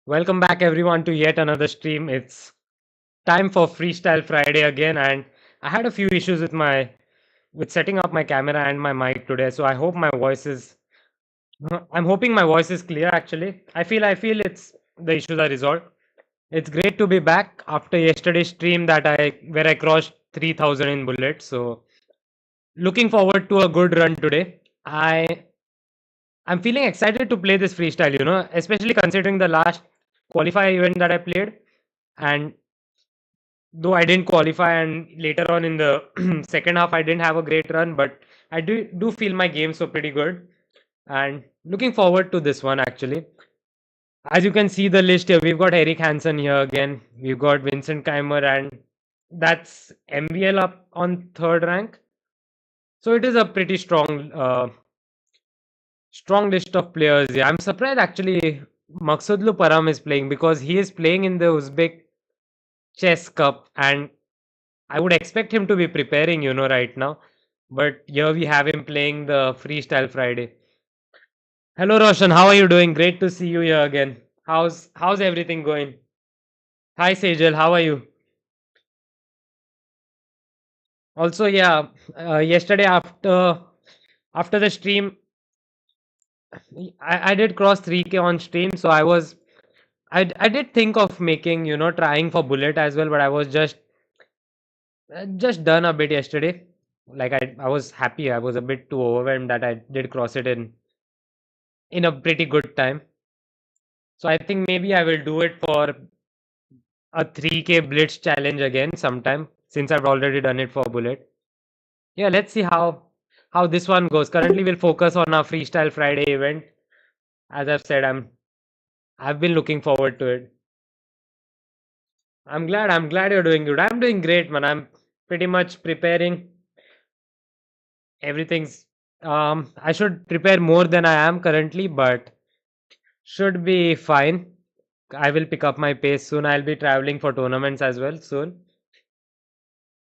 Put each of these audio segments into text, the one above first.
Welcome back everyone to yet another stream. It's time for Freestyle Friday again, and I had a few issues with setting up my camera and my mic today, so I hope my voice is I'm hoping my voice is clear actually. I feel it's the issues are resolved. It's great to be back after yesterday's stream that I where I crossed 3000 in bullets. So looking forward to a good run today. I'm feeling excited to play this freestyle, especially considering the last qualifier event that I played. And though I didn't qualify, and later on in the second half, I didn't have a great run, but I do feel my games were pretty good. And looking forward to this one actually. As you can see the list here, we've got Eric Hansen here again. We've got Vincent Keimer, and that's MVL up on third rank. So it is a pretty strong list of players. Yeah, I'm surprised actually Maksudlu Param is playing because he is playing in the Uzbek Chess Cup, and I would expect him to be preparing, right now. But here we have him playing the Freestyle Friday. Hello Roshan, how are you doing? Great to see you here again. How's everything going? Hi Sejal, how are you? Also, yeah, yesterday after the stream, I did cross 3K on stream, so I did think of making, trying for bullet as well, but I was just done a bit yesterday. Like I was happy. I was a bit too overwhelmed that I did cross it in a pretty good time. So I think maybe I will do it for a 3K blitz challenge again sometime since I've already done it for bullet. Yeah, let's see how this one goes. Currently, we'll focus on our Freestyle Friday event. As I've said, I've been looking forward to it. I'm glad you're doing good. I'm doing great, man. I'm pretty much preparing. Everything's I should prepare more than I am currently, but should be fine. I will pick up my pace soon. I'll be traveling for tournaments as well soon.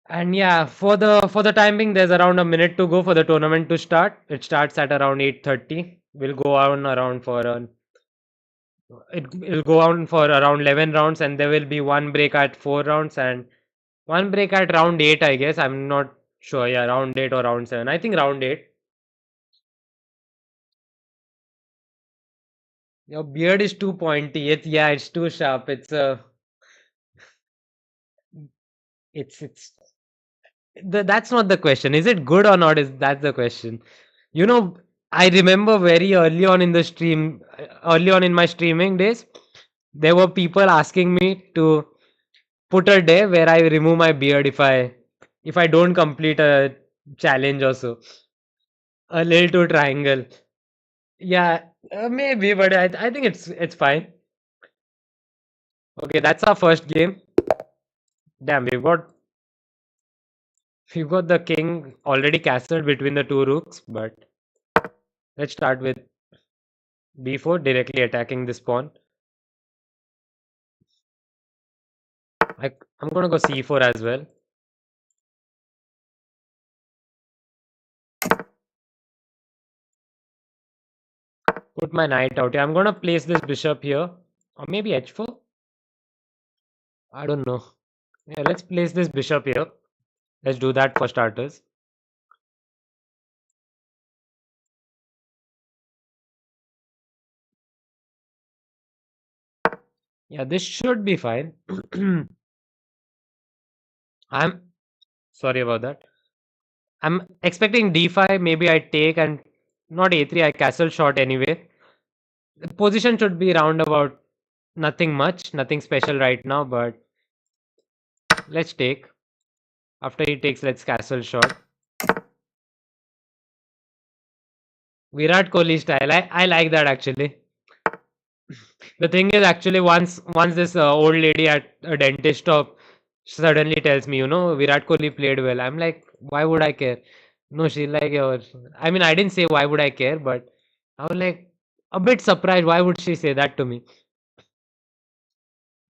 And yeah, for the time being, there's around a minute to go for the tournament to start. It starts at around 8:30. We'll go on around for it'll go on for around 11 rounds, and there will be one break at 4 rounds and one break at round 8, I guess. I'm not sure. Yeah, round 8 or round 7. I think round 8. Your beard is too pointy. It's too sharp. It's that's not the question. Is it good or not? Is that's the question? You know, I remember very early on in my streaming days, there were people asking me to put a day where I remove my beard if I don't complete a challenge or so. A little to triangle. Yeah, maybe, but I think it's fine. Okay, that's our first game. Damn, we've got the king already castled between the two rooks, but let's start with b4 directly attacking this pawn. I'm gonna go c4 as well. Put my knight out here. I'm gonna place this bishop here, or maybe h4. I don't know. Yeah, let's place this bishop here. Let's do that for starters. Yeah, this should be fine. I'm sorry about that. I'm expecting d5. Maybe I take and not a3. I castle short anyway. The position should be round about nothing much, nothing special right now, but let's take. After he takes, let's castle short. Virat Kohli style. I like that actually. The thing is actually once this old lady at a dentist shop suddenly tells me, Virat Kohli played well. I'm like, why would I care? No, she like, I mean, I didn't say why would I care, but I was like a bit surprised. Why would she say that to me?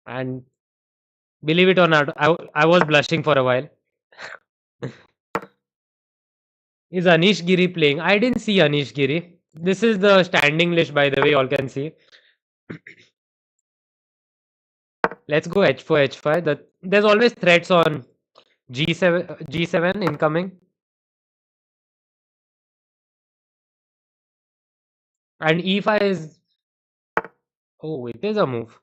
And believe it or not, I was blushing for a while. Is Anish Giri playing? I didn't see Anish Giri. This is the standing list, by the way, all can see. Let's go h4, h5. There's always threats on g7 incoming, and e5 is. Oh, it is a move.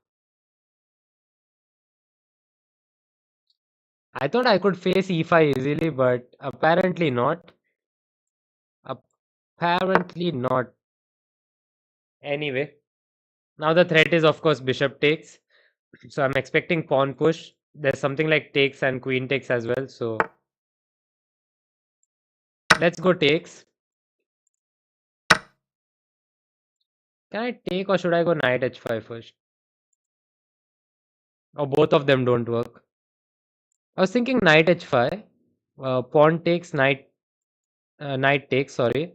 I thought I could face e5 easily, but apparently not. Apparently not. Anyway, now the threat is of course bishop takes. So I'm expecting pawn push. There's something like takes and queen takes as well. So let's go takes. Can I take or should I go knight h5 first? Or both of them don't work. I was thinking knight h5. Pawn takes, knight takes, sorry.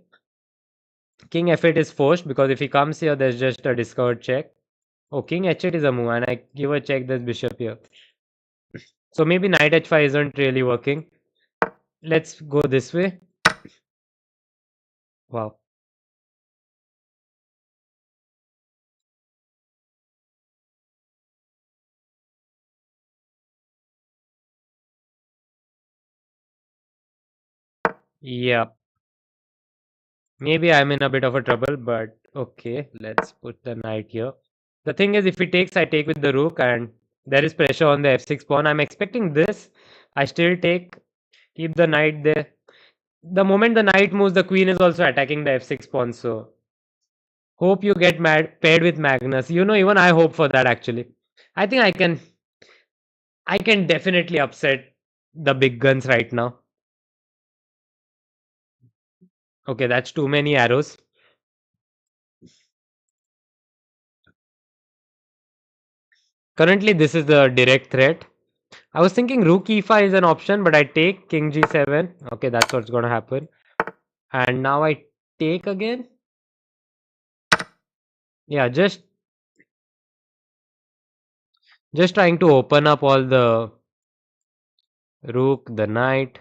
King f8 is forced because if he comes here, there's just a discovered check. Oh, king h8 is a move and I give a check, there's bishop here. So maybe knight h5 isn't really working. Let's go this way. Wow. Yeah. Maybe I'm in a bit of a trouble, but okay, let's put the knight here. The thing is, if he takes, I take with the rook, and there is pressure on the f6 pawn. I'm expecting this. I still take, keep the knight there. The moment the knight moves, the queen is also attacking the f6 pawn. So hope you get mad paired with Magnus. You know, even I hope for that actually. I think I can definitely upset the big guns right now. Okay, that's too many arrows. Currently, this is the direct threat. I was thinking rook e5 is an option, but I take king g7. Okay, that's what's gonna happen. And now I take again. Yeah, just trying to open up all the rook, the knight,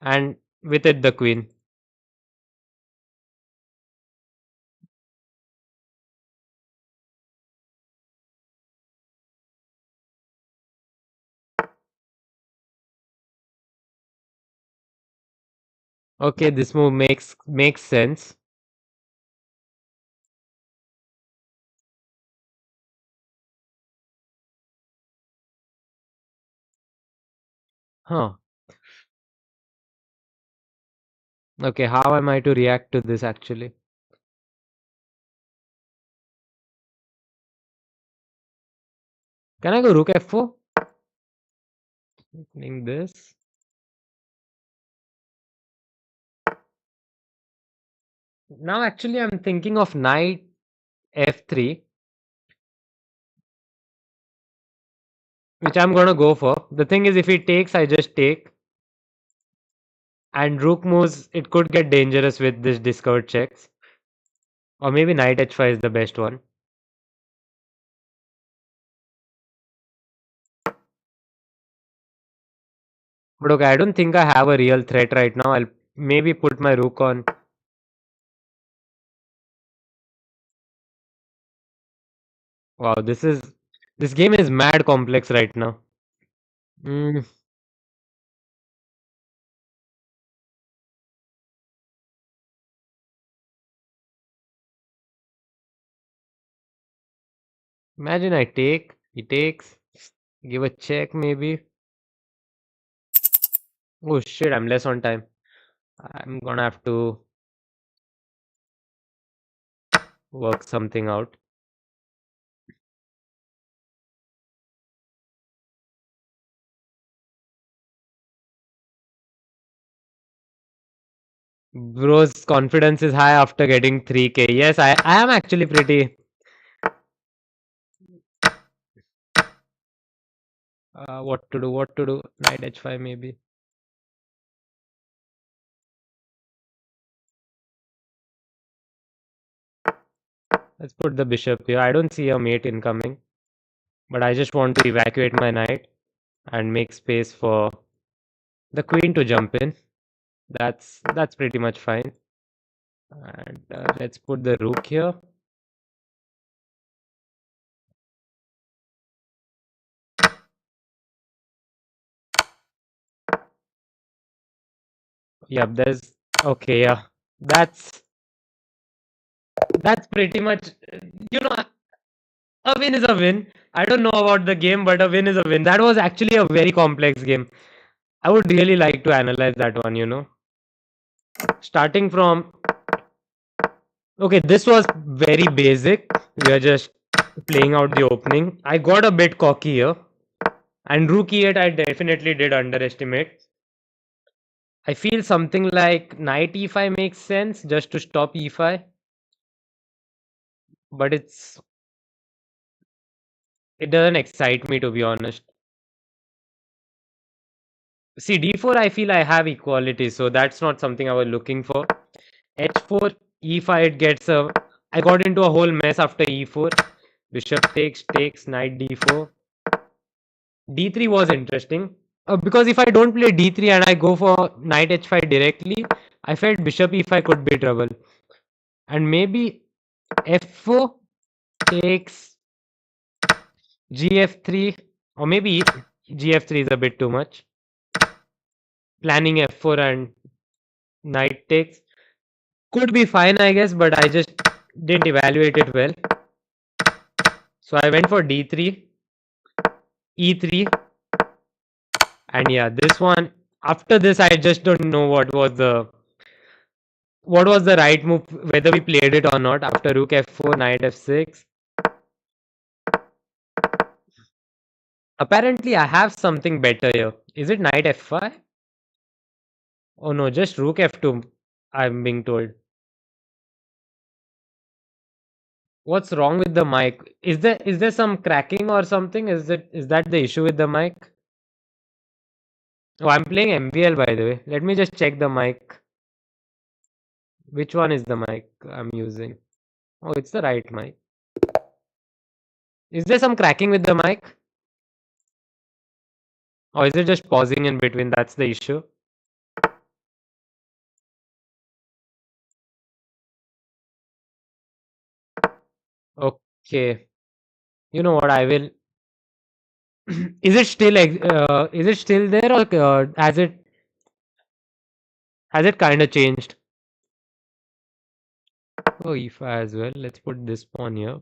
and with it the queen. Okay, this move makes sense. Huh. Okay, how am I to react to this actually? Can I go rook f4? Opening this. Now actually I'm thinking of knight f3, which I'm gonna go for. The thing is if he takes, I just take. And rook moves, it could get dangerous with this discovered checks. Or maybe knight h5 is the best one. But okay, I don't think I have a real threat right now. I'll maybe put my rook on. Wow, this game is mad complex right now. Mm, imagine I take, he takes, give a check maybe. Oh shit, I'm less on time. I'm gonna have to work something out. Bro's confidence is high after getting 3k. Yes, I am actually pretty. What to do? What to do? Knight h5 maybe. Let's put the bishop here. I don't see a mate incoming, but I just want to evacuate my knight and make space for the queen to jump in. That's pretty much fine. And let's put the rook here. Yep, there's okay, yeah. That's that's pretty much you know a win is a win. I don't know about the game, but a win is a win. That was actually a very complex game. I would really like to analyze that one. Starting from okay, this was very basic. We are just playing out the opening. I got a bit cocky here. And rook e8 I definitely did underestimate. I feel something like knight e5 makes sense just to stop e5, but it doesn't excite me to be honest. See d4 I feel I have equality, so that's not something I was looking for. h4 e5 it gets a I got into a whole mess after e4. Bishop takes knight d4. d3 was interesting. Because if I don't play d3 and I go for knight h5 directly, I felt bishop e5 could be trouble. And maybe f4 takes gf3, or maybe gf3 is a bit too much. Planning f4 and knight takes could be fine, I guess, but I just didn't evaluate it well. So I went for d3, e3, and yeah, this one. After this, I just don't know what was the right move, whether we played it or not. After rook f4, knight f6. Apparently, I have something better here. Is it knight f5? Oh no, just rook f2. I'm being told. What's wrong with the mic? Is there some cracking or something? Is that the issue with the mic? Oh, I'm playing MVL by the way. Let me just check the mic. Which one is the mic I'm using? Oh, it's the right mic. Is there some cracking with the mic? Or is it just pausing in between? That's the issue. Okay. You know what? I will. Is it still there, or has it kind of changed? Oh, e5 as well. Let's put this pawn here.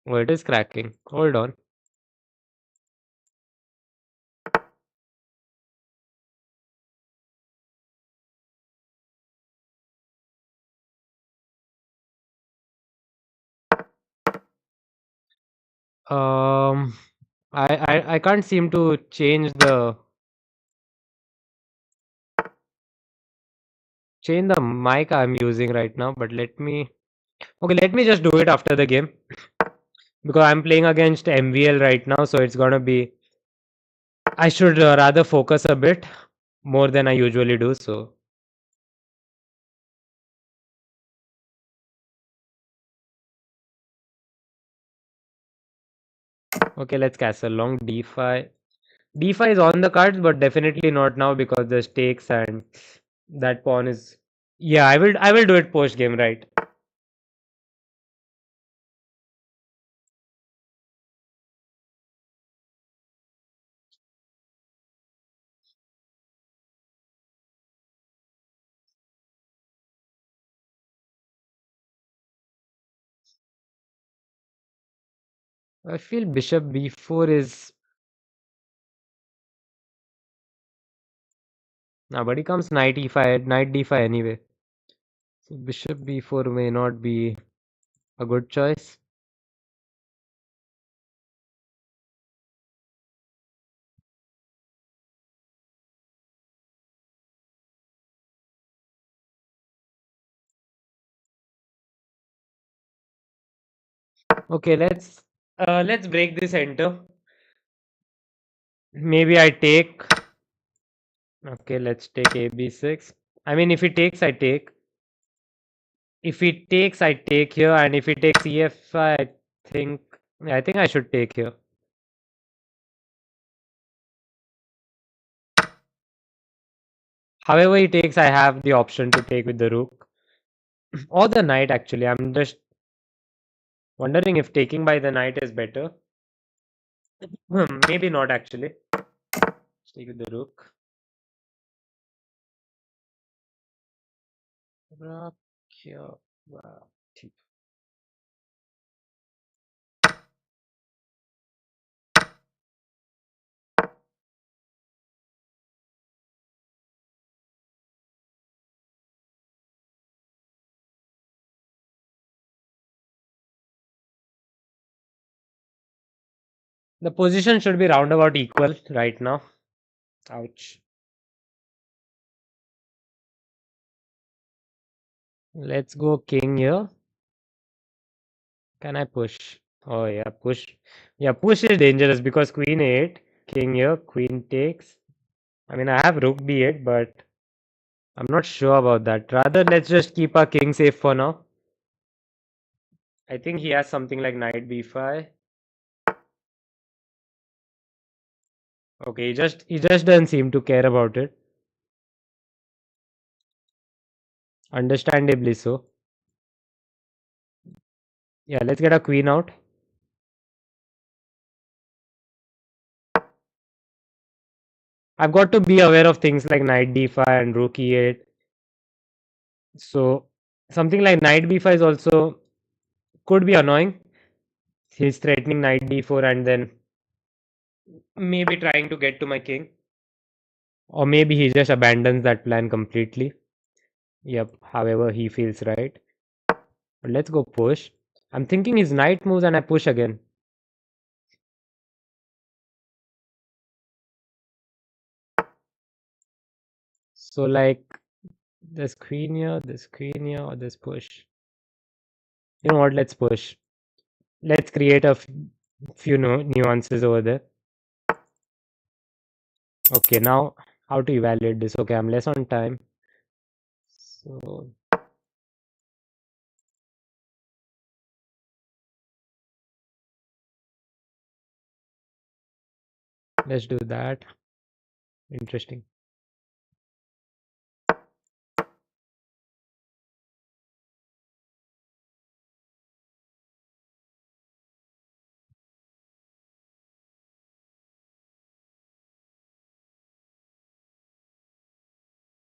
Oh, it is cracking. Hold on. Um, I can't seem to change the mic I'm using right now. But let me just do it after the game because I'm playing against MVL right now, so it's gonna be. I should rather focus a bit more than I usually do. So okay, let's castle long d5. d5 is on the cards, but definitely not now because the stakes and that pawn is. Yeah, I will do it post game, right? I feel bishop b4 is. Now, but he comes knight e5, knight d5 anyway. So bishop b4 may not be a good choice. Okay, let's break this enter. Maybe I take. Okay, let's take a b6. I mean, if he takes, I take. If he takes, I take here, and if he takes ef, think I think I should take here. However he takes, I have the option to take with the rook or the knight. Actually, I'm just wondering if taking by the knight is better. Maybe not actually. Stay with the rook. Rook, yeah, wow. The position should be roundabout equal right now. Ouch. Let's go king here. Can I push? Oh yeah, push. Yeah, push is dangerous because queen 8, king here, queen takes. I mean, I have rook b8, but I'm not sure about that. Rather, let's just keep our king safe for now. I think he has something like knight b5. Okay, he just doesn't seem to care about it. Understandably so. Yeah, let's get a queen out. I've got to be aware of things like knight d5 and rook e8. So something like knight b5 is also could be annoying. He's threatening knight d4 and then maybe trying to get to my king. Or maybe he just abandons that plan completely. Yep, however he feels right. But let's go push. I'm thinking his knight moves and I push again. So like this queen here, or this push. You know what? Let's push. Let's create a few nuances over there. Okay, now how to evaluate this? Okay, I'm less on time. So let's do that. Interesting.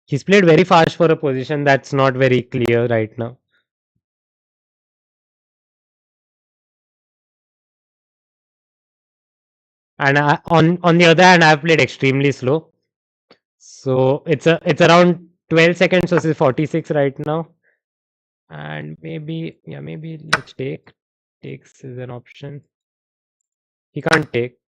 He's played very fast for a position that's not very clear right now. And on the other hand, I've played extremely slow. So it's around 12 seconds versus 46 right now. And maybe yeah, maybe let's take. Takes is an option. He can't take.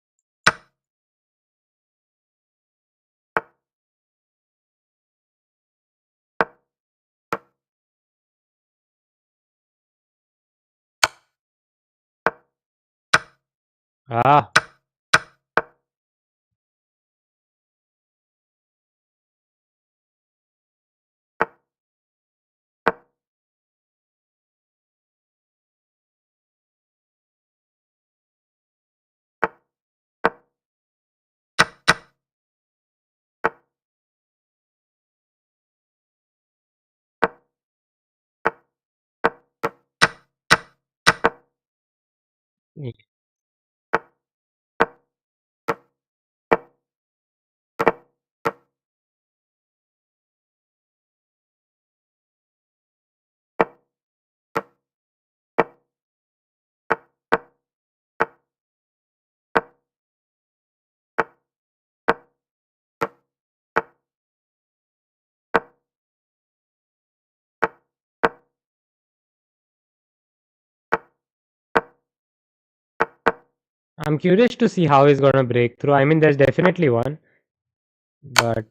Ah, I'm curious to see how he's gonna break through. I mean, there's definitely one, but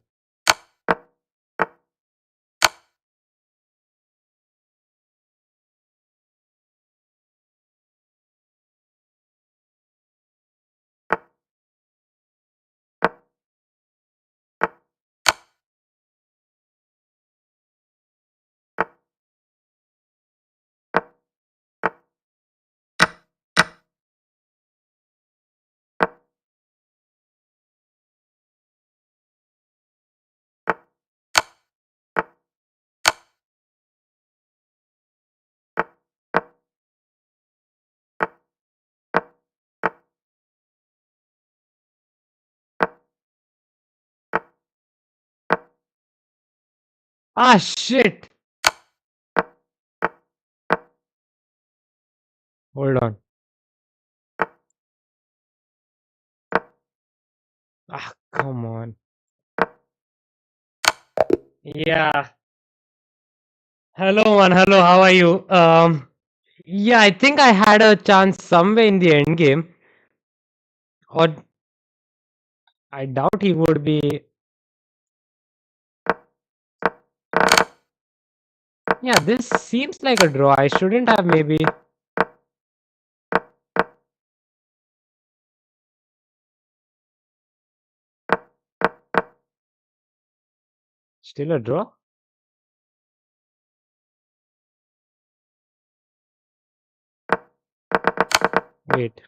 Ah, shit. Hold on. Ah, come on. Yeah. Hello, man. Hello. How are you? Yeah, I think I had a chance somewhere in the end game, or I doubt he would be. Yeah, this seems like a draw. I shouldn't have maybe. Still a draw? Wait.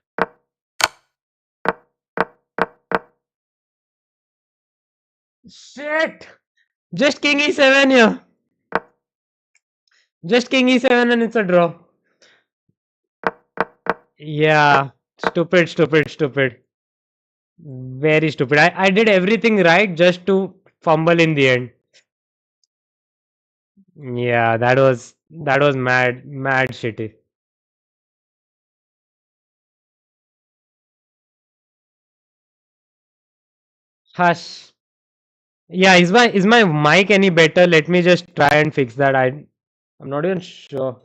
Shit! Just King E7 here. Just King E7 and it's a draw. Yeah. Stupid, stupid, stupid. Very stupid. I did everything right just to fumble in the end. Yeah, that was mad, mad shitty. Hush. Yeah, is my mic any better? Let me just try and fix that. I'm not even sure.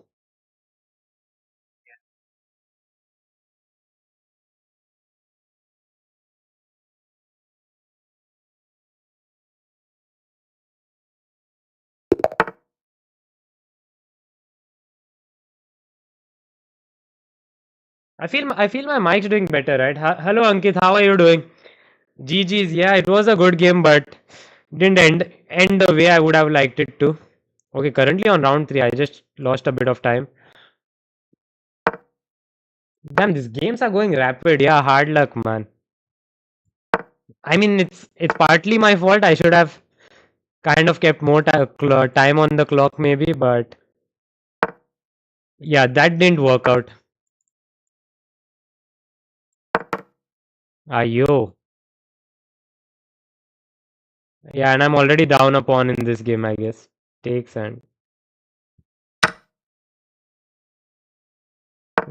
I feel my mic's doing better, right? Hello Ankit, how are you doing? GG's, yeah, it was a good game, but didn't end the way I would have liked it to. Okay, currently on round three, I just lost a bit of time. Damn, these games are going rapid. Yeah, hard luck, man. I mean, it's partly my fault. I should have kind of kept more time on the clock, maybe, but yeah, that didn't work out. Ayo. Yeah, and I'm already down a pawn in this game, I guess. Takes and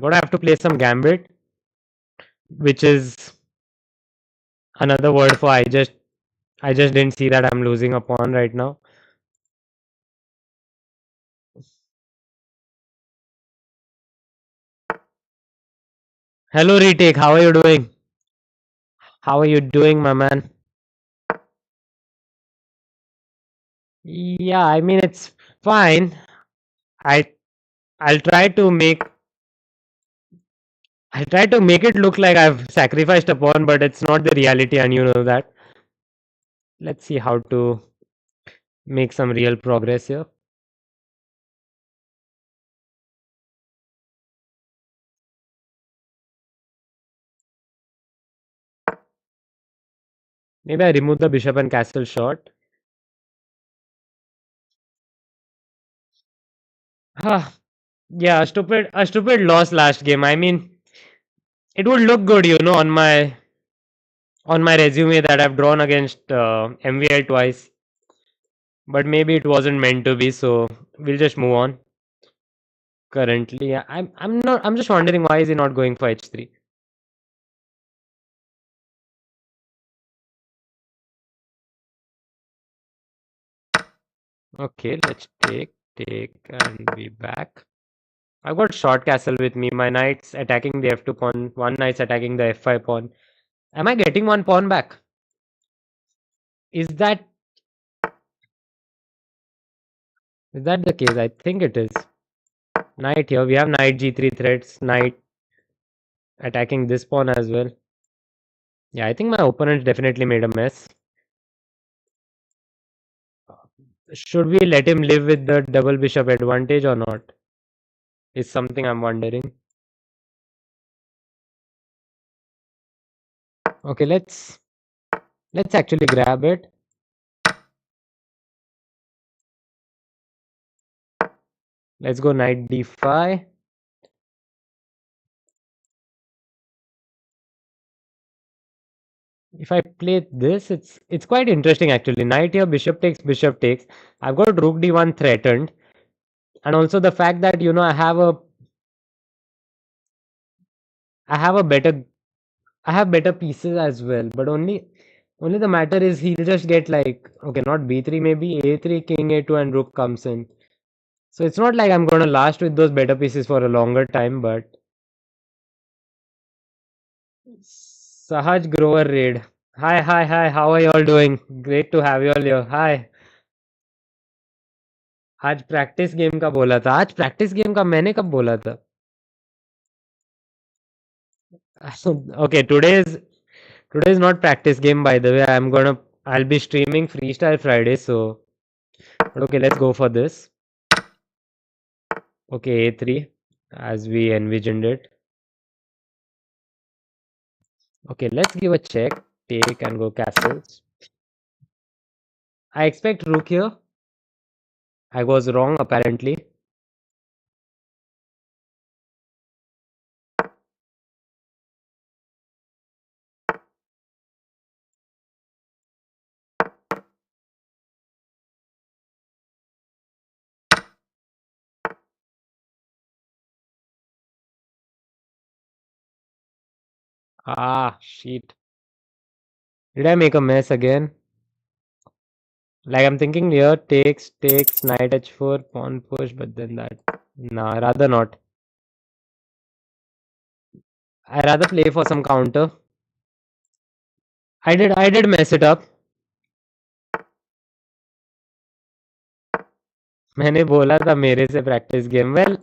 gonna have to play some gambit, which is another word for I just didn't see that I'm losing a pawn right now. Hello, retake. How are you doing? How are you doing, my man? Yeah, I mean it's fine. I I'll try to make I'll try to make it look like I've sacrificed a pawn, but it's not the reality, and you know that. Let's see how to make some real progress here. Maybe I remove the bishop and castle shot. Ah, yeah, a stupid loss last game. I mean, it would look good, on my resume that I've drawn against MVL twice, but maybe it wasn't meant to be. So we'll just move on. Currently, yeah, I'm not. I'm just wondering why is he not going for H3? Okay, let's take and be back. I've got short castle with me. My knight's attacking the F2 pawn. One knight's attacking the F5 pawn. Am I getting one pawn back? Is that the case? I think it is. Knight here. We have knight G3 threats. Knight attacking this pawn as well. Yeah, I think my opponent definitely made a mess. Should we let him live with the double bishop advantage or not? Is something I'm wondering. Okay, let's actually grab it. Let's go knight d5. If I play this, it's quite interesting actually. Knight here, bishop takes, bishop takes. I've got rook d1 threatened, and also the fact that I have a better I have better pieces as well. But only the matter is he'll just get like, okay, not b3, maybe a3, king a2, and rook comes in. So it's not like I'm gonna last with those better pieces for a longer time. But Sahaj Grover raid. Hi, hi, hi. How are you all doing? Great to have you all here. Hi. आज practice game का बोला था, आज practice game का मैंने कब बोला था? Okay, today is not practice game, by the way. I'll be streaming Freestyle Friday, so but okay, let's go for this. Okay, a3 as we envisioned it. Okay, let's give a check, take and go castles. I expect rook here. I was wrong apparently. Ah, shit. Did I make a mess again? Like I'm thinking here, takes, knight h4, pawn push, but then that. Nah, rather not. I rather play for some counter. I did mess it up. मैंने बोला था मेरे से practice game. Well,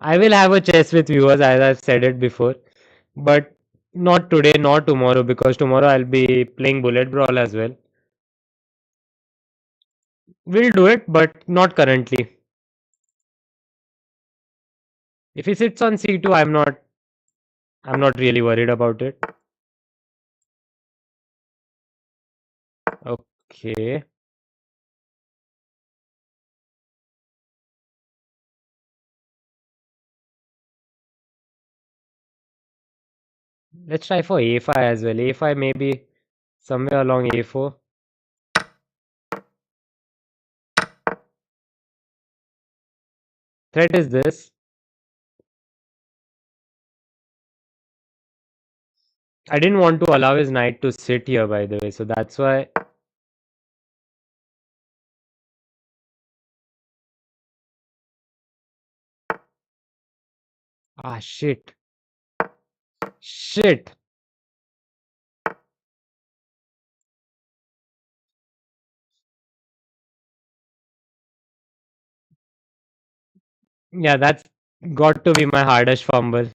I will have a chess with viewers as I've said it before, but not today, not tomorrow, because tomorrow I'll be playing Bullet Brawl as well. We'll do it, but not currently. If he sits on c2, I'm not really worried about it. Okay. Let's try for a5 as well. A5 maybe somewhere along a4. Threat is this. I didn't want to allow his knight to sit here, by the way, so that's why. Ah, shit. Shit. Yeah, that's got to be my hardest fumble.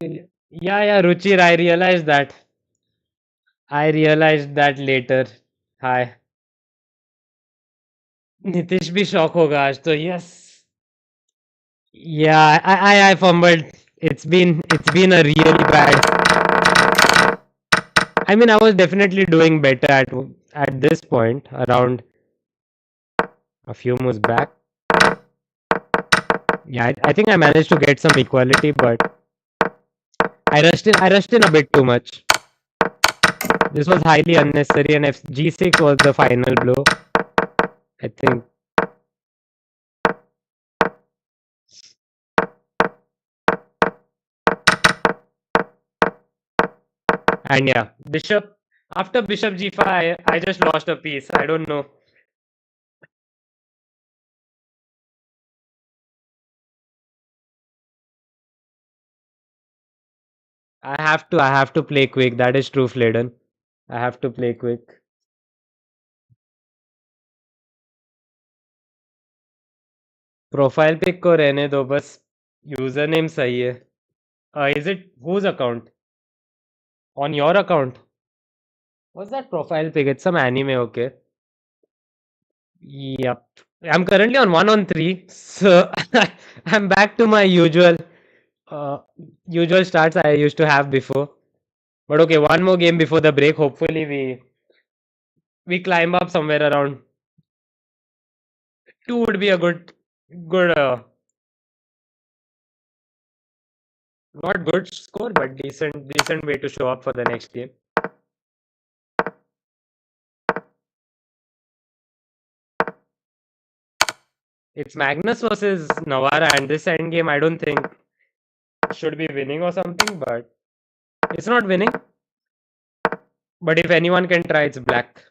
Yeah, yeah, Ruchir, I realized that. I realized that later. Hi. Nitish भी shock होगा आज तो yes. Yeah, I fumbled. It's been a really bad. I mean, I was definitely doing better at this point, around a few moves back. Yeah, I think I managed to get some equality, but I rushed in a bit too much. This was highly unnecessary, and if G6 was the final blow, I think. And yeah, after bishop G5, I just lost a piece. I don't know. I have to play quick. That is true, Fladen. I have to play quick. Profile pic को रहने दो बस user name सही है is it whose account on your account What's that profile pic? It's some anime, okay. Yep. I'm currently on 1 on 3, so I'm back to my uh, usual starts I used to have before. But okay, one more game before the break. Hopefully, we climb up somewhere around two would be a good, not good score, but decent way to show up for the next game. It's Magnus versus Navara, and this end game I don't think should be winning or something, but it's not winning. But if anyone can try, it's black.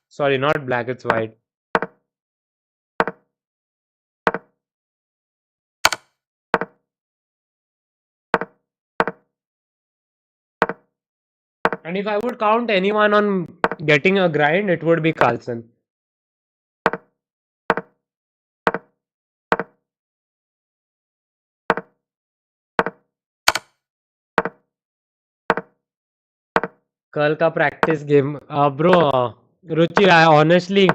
Sorry, not black, it's white. And if I would count anyone on getting a grind, it would be Carlson. कल का practice game, bro. Ruchi, I honestly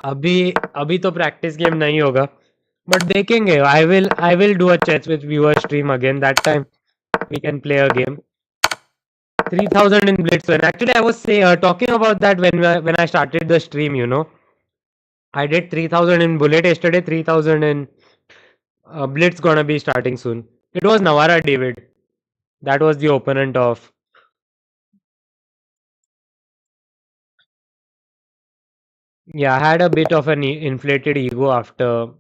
अभी अभी तो practice game नहीं होगा. But देखेंगे. I will do a chat with viewer stream again. That time we can play a game. 3000 in Blitz. When actually I was talking about that when I started the stream. I did 3000 in Bullet yesterday. 3000 in Blitz gonna be starting soon. It was Navara David. That was the opponent of. Yeah, I had a bit of an inflated ego after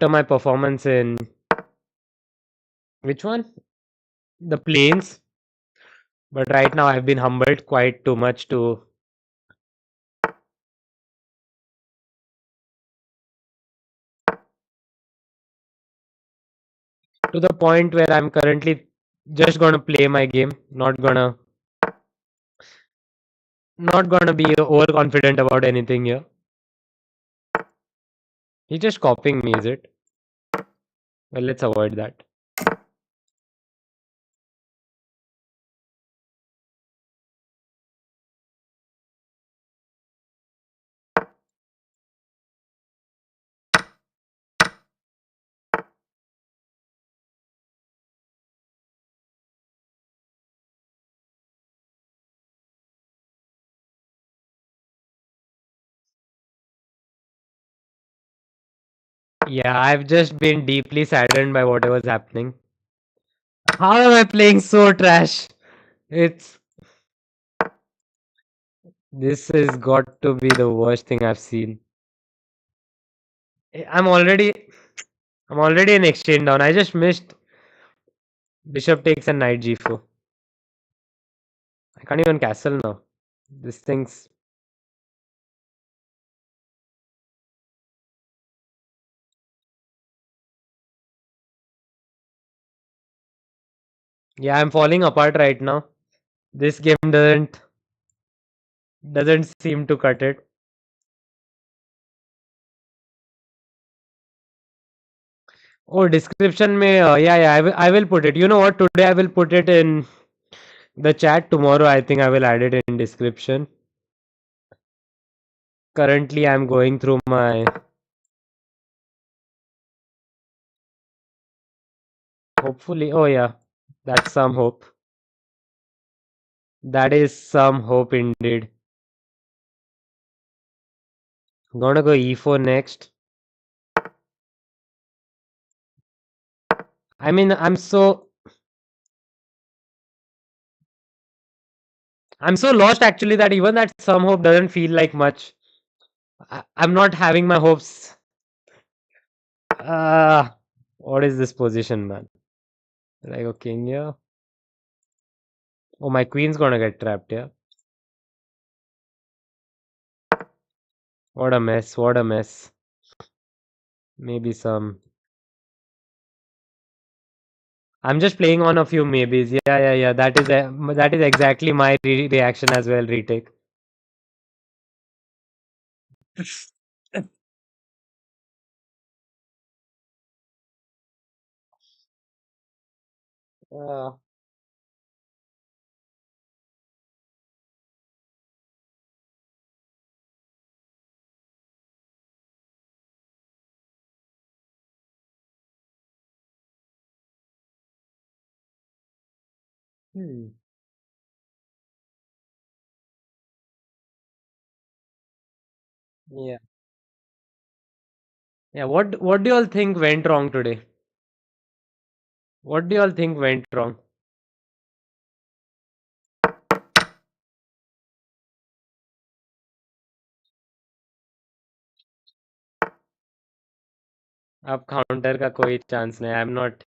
my performance in which one? The planes. But right now I've been humbled quite too much to the point where I'm currently just gonna play my game, not gonna be overconfident about anything here. He's just copying me, is it? Well, let's avoid that. Yeah, I've just been deeply saddened by whatever's happening. How am I playing so trash? It's this has got to be the worst thing I've seen. I'm already I'm already an exchange down. I just missed bishop takes and knight g4. I can't even castle now. This thing's yeah, I'm falling apart right now. This game doesn't seem to cut it. Oh, description में yeah, I will put it. You know what? Today I will put it in the chat. Tomorrow I think I will add it in description. Currently I'm going through my hopefully. Oh yeah, that's some hope. That is some hope indeed. I'm gonna go e4 next. I mean, I'm so lost actually that even that some hope doesn't feel like much. I'm not having my hopes. What is this position, man? Like a king here. Oh, my queen's gonna get trapped here. What a mess. What a mess. Maybe some. I'm just playing on a few maybes. Yeah, yeah, yeah. That is exactly my reaction as well. Retake. Uh, hmm. Yeah. Yeah. What do you all think went wrong today? What do you all think went wrong? अब counter का कोई chance नहीं. I'm not.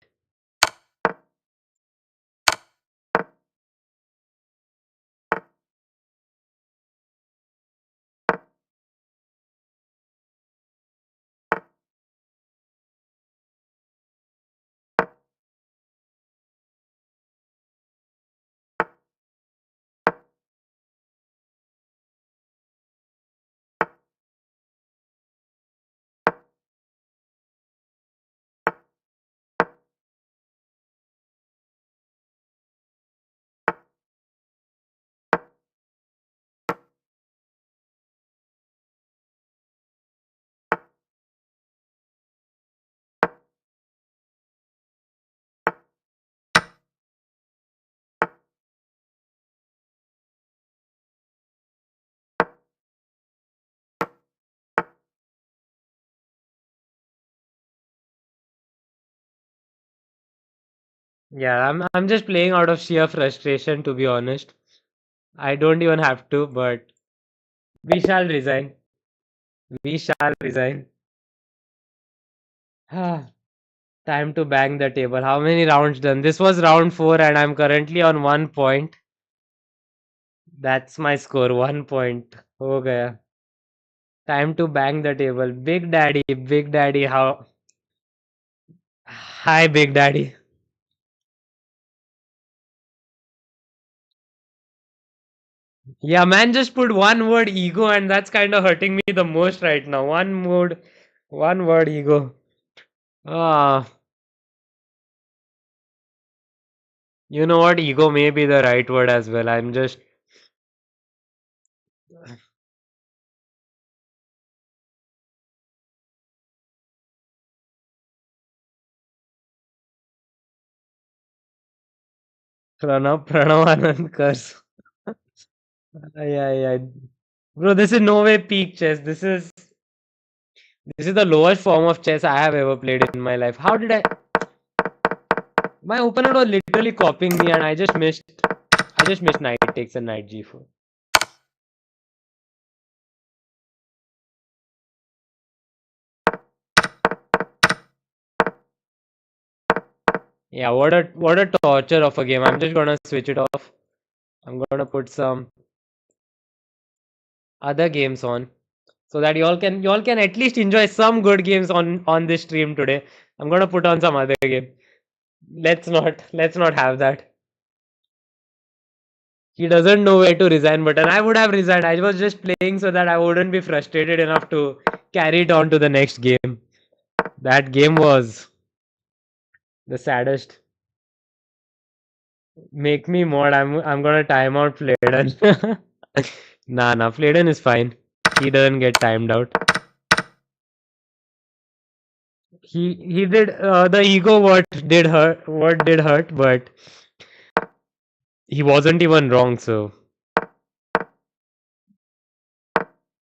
Yeah, I'm just playing out of sheer frustration, to be honest. I don't even have to, but we shall resign. We shall resign. Time to bang the table. How many rounds done? This was round 4 and I'm currently on 1 point. That's my score, 1 point. Ho gaya. Time to bang the table. Big Daddy, Big Daddy, how? Hi, Big Daddy. Yeah, man, just put one word ego, and that's kind of hurting me the most right now. One word ego. Ah, you know what? Ego may be the right word as well. I'm just Pranav curse. Yeah, yeah. Bro, this is no way peak chess. This is the lowest form of chess I have ever played in my life. How did I? My opponent was literally copying me, and I just missed. I just missed knight takes and knight g4. Yeah, what a torture of a game. I'm just gonna switch it off. I'm gonna put some other games on so that y'all can at least enjoy some good games on this stream today. I'm gonna put on some other game. Let's not have that. He doesn't know where to resign button. I would have resigned. I was just playing so that I wouldn't be frustrated enough to carry it on to the next game. That game was the saddest. Make me mod. I'm gonna time out Fladen. Nah, Fladen is fine. He doesn't get timed out. He did the ego what did hurt, but he wasn't even wrong. So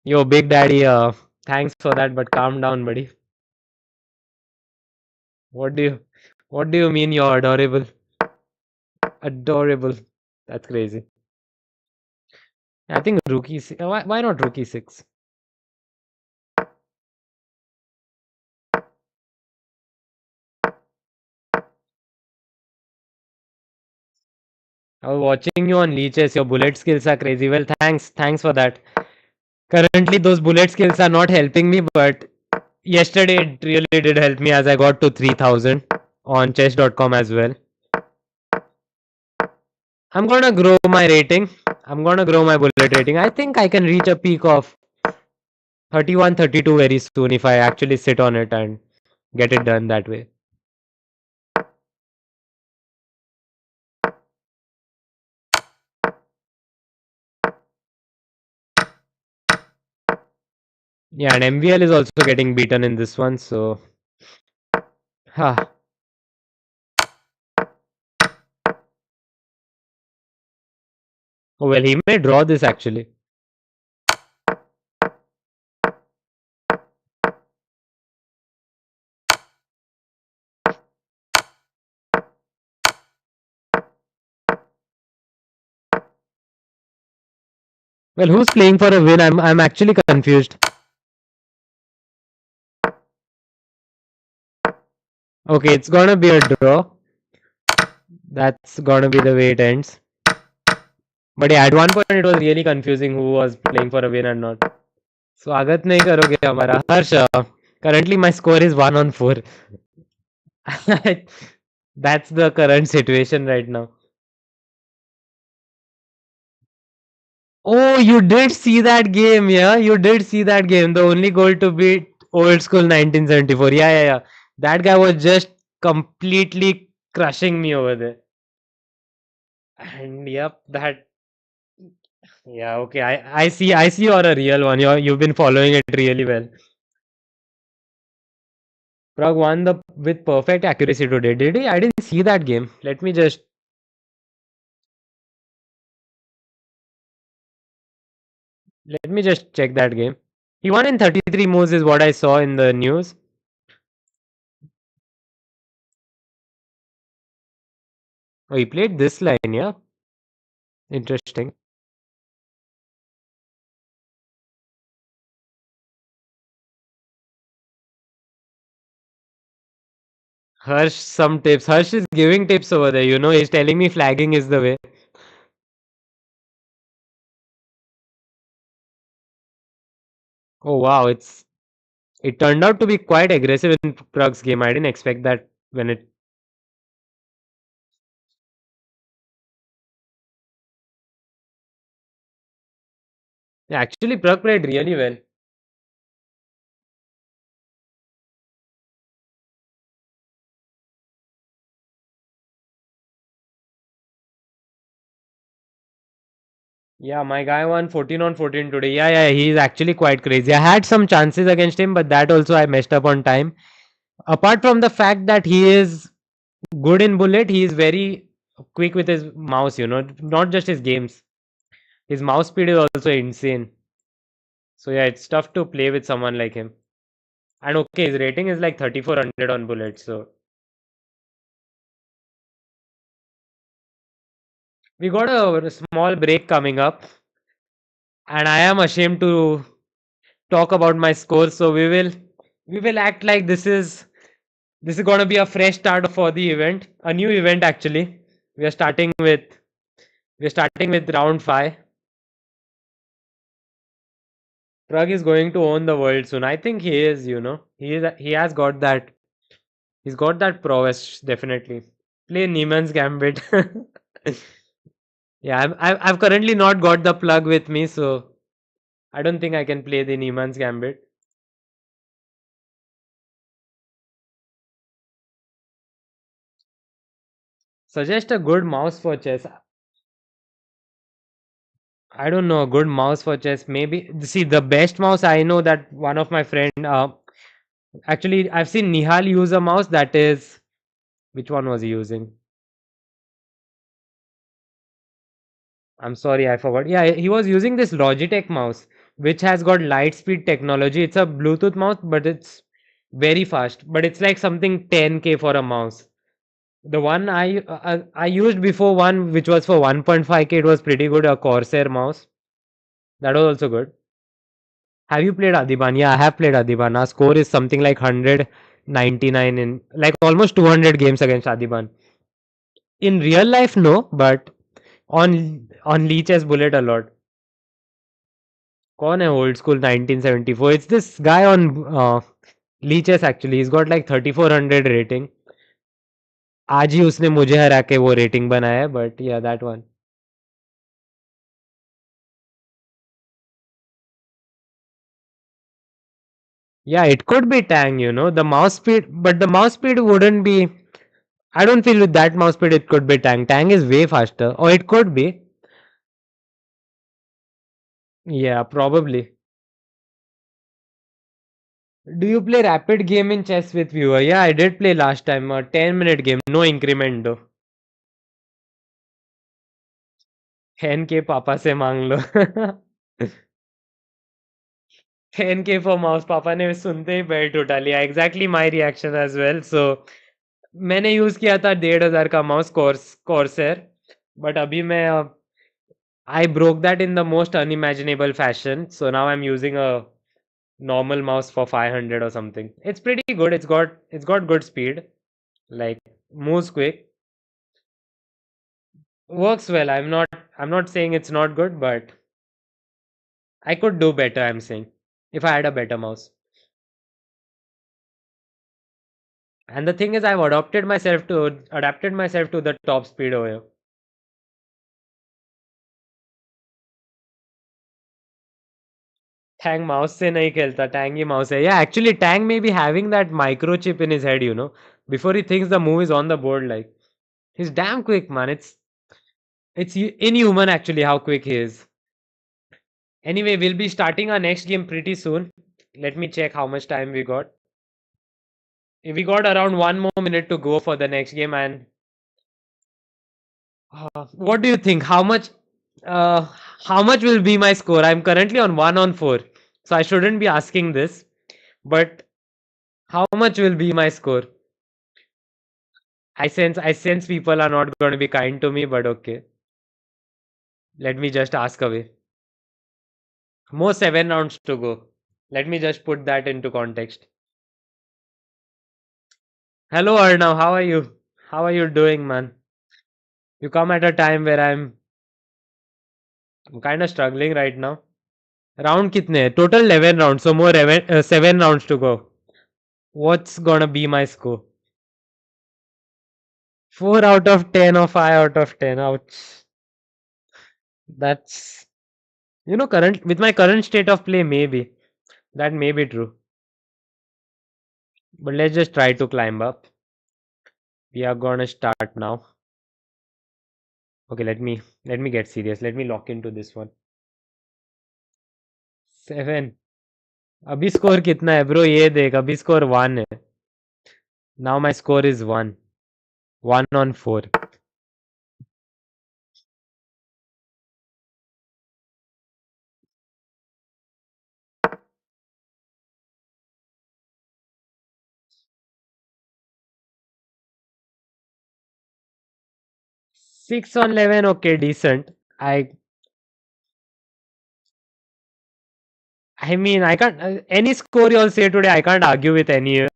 yo, Big Daddy, thanks for that, but calm down, buddy. What do you what do you mean you're adorable? Adorable. That's crazy. I think why not rookie 6? I was watching you on leeches. Your bullet skills are crazy. Well, thanks for that. Currently, those bullet skills are not helping me, but yesterday it really did help me as I got to 3000 on chess.com as well. I'm gonna grow my rating. I'm gonna grow my bullet rating. I think I can reach a peak of 31, 32 very soon if I actually sit on it and get it done that way. Yeah, and MVL is also getting beaten in this one, so ha. Oh, well, he may draw this actually. Well, who's playing for a win? I'm actually confused. Okay, it's gonna be a draw. That's gonna be the way it ends. But yeah, at one point it was really confusing who was playing for a win and not. स्वागत नहीं करोगे हमारा हर्ष. Currently my score is 1-4. That's the current situation right now. Oh, you did see that game, yeah? You did see that game. The only goal to beat old school 1974. Yeah, yeah, yeah. That guy was just completely crushing me over there. And yep, that yeah, okay. I see you're a real one. You've been following it really well. Prague won the with perfect accuracy today. Did he? I didn't see that game. Let me just check that game. He won in 33 moves is what I saw in the news. Oh, he played this line, yeah. Interesting. Harsh, some tips. Harsh is giving tips over there. He's telling me flagging is the way. Oh wow, it turned out to be quite aggressive in Prague's game. I didn't expect that when it. Yeah, actually, Prague played really well. Yeah, my guy won 14 on 14 today. Yeah, yeah, he's actually quite crazy. I had some chances against him, but that also I messed up on time. Apart from the fact that he is good in bullet, he is very quick with his mouse, not just his games. His mouse speed is also insane. So yeah, it's tough to play with someone like him. And okay, his rating is like 3400 on bullet. So we got a small break coming up, and I am ashamed to talk about my score. So we will act like this is gonna be a fresh start for the event, a new event actually. We are starting with we're starting with round five. Prague is going to own the world soon. I think he is. He has got that. He's got that prowess definitely. Play Neiman's Gambit. Yeah, I've currently not got the plug with me, so I don't think I can play the Neiman's Gambit. Suggest a good mouse for chess. I don't know, a good mouse for chess. Maybe see the best mouse I know that one of my friend. Actually, I've seen Nihal use a mouse that is. Which one was he using? I'm sorry, I forgot. Yeah, he was using this Logitech mouse, which has got light speed technology. It's a Bluetooth mouse, but it's very fast. But it's like something 10K for a mouse. The one I used before one, which was for 1.5K, it was pretty good. A Corsair mouse. That was also good. Have you played Adiban? Yeah, I have played Adiban. Our score is something like 199 in like almost 200 games against Adiban. In real life, no, but on Leech's Bullet a lot. कौन है old school 1974? It's this guy on Leech's actually. He's got like 3400 rating. आज ही उसने मुझे हरा के वो rating बनाया है, but yeah, that one. Yeah, it could be Tang, you know, the mouse speed, but the mouse speed wouldn't be. I don't feel with that mouse speed it could be Tang. Tang is way faster, or it could be. Yeah, probably. Do you play rapid game in chess with viewer? Yeah, I did play last time. A 10-minute game, no increment though. 10K पापा से मांग लो. 10K for mouse पापा ने सुनते ही belt उठा लिया. Exactly my reaction as well. So मैंने use किया था 1,500 का माउस कॉर्सर, बट अभी मैं I broke that in the most unimaginable fashion. So now I'm using a normal mouse for 500 or something. It's pretty good. It's got good speed. Like moves quick. Works well. I'm not saying it's not good, but I could do better, I'm saying. If I had a better mouse. And the thing is I've adapted myself to the top speed over here. Tang mouse से नहीं खेलता. Tang ही mouse है. Yeah, actually Tang may be having that microchip in his head, you know, before he thinks the move is on the board. Like he's damn quick, man. It's inhuman actually how quick he is. Anyway, we'll be starting our next game pretty soon. Let me check how much time we got. We got around 1 more minute to go for the next game. And what do you think? Uh, how much will be my score? I'm currently on 1 on 4, so I shouldn't be asking this. But how much will be my score? I sense people are not going to be kind to me, but okay. Let me just ask away. More 7 rounds to go. Let me just put that into context. Hello Arnav, how are you? How are you doing, man? You come at a time where I'm kind of struggling right now. Round kitne hai? Total 11 rounds, so more 7 rounds to go. What's gonna be my score? 4 out of 10 or 5 out of 10. Ouch. That's, current with my current state of play, maybe. That may be true. But let's just try to climb up. We are gonna start now. Okay, let me get serious. Let me lock into this one. 7. अभी score कितना है bro? ये देख, अभी score 1 है. Now my score is 1. 1 on 4. 6 on 11. Okay, decent. I mean, I can't. Any score you all say today, I can't argue with any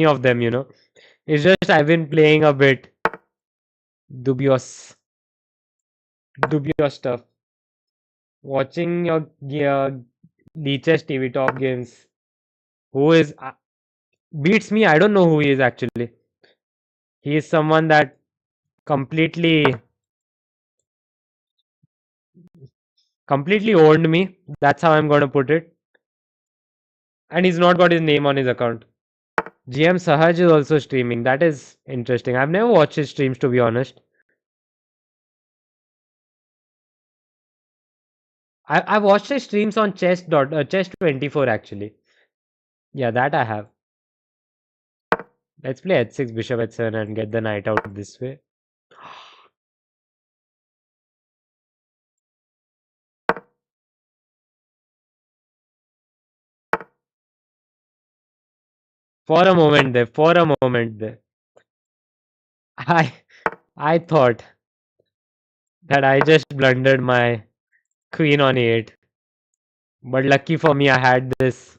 of them. It's just I've been playing a bit dubious, dubious stuff. Watching your Leech's TV top games. Who is beats me? I don't know who he is actually. He is someone that completely, completely owned me. That's how I'm gonna put it. And he's not got his name on his account. GM Sahaj is also streaming. That is interesting. I've never watched his streams to be honest. I watched his streams on chess 24 actually. Yeah, that I have. Let's play h6 bishop h7 and get the knight out this way. For a moment there, I I thought that I just blundered my queen on e8. But lucky for me I had this.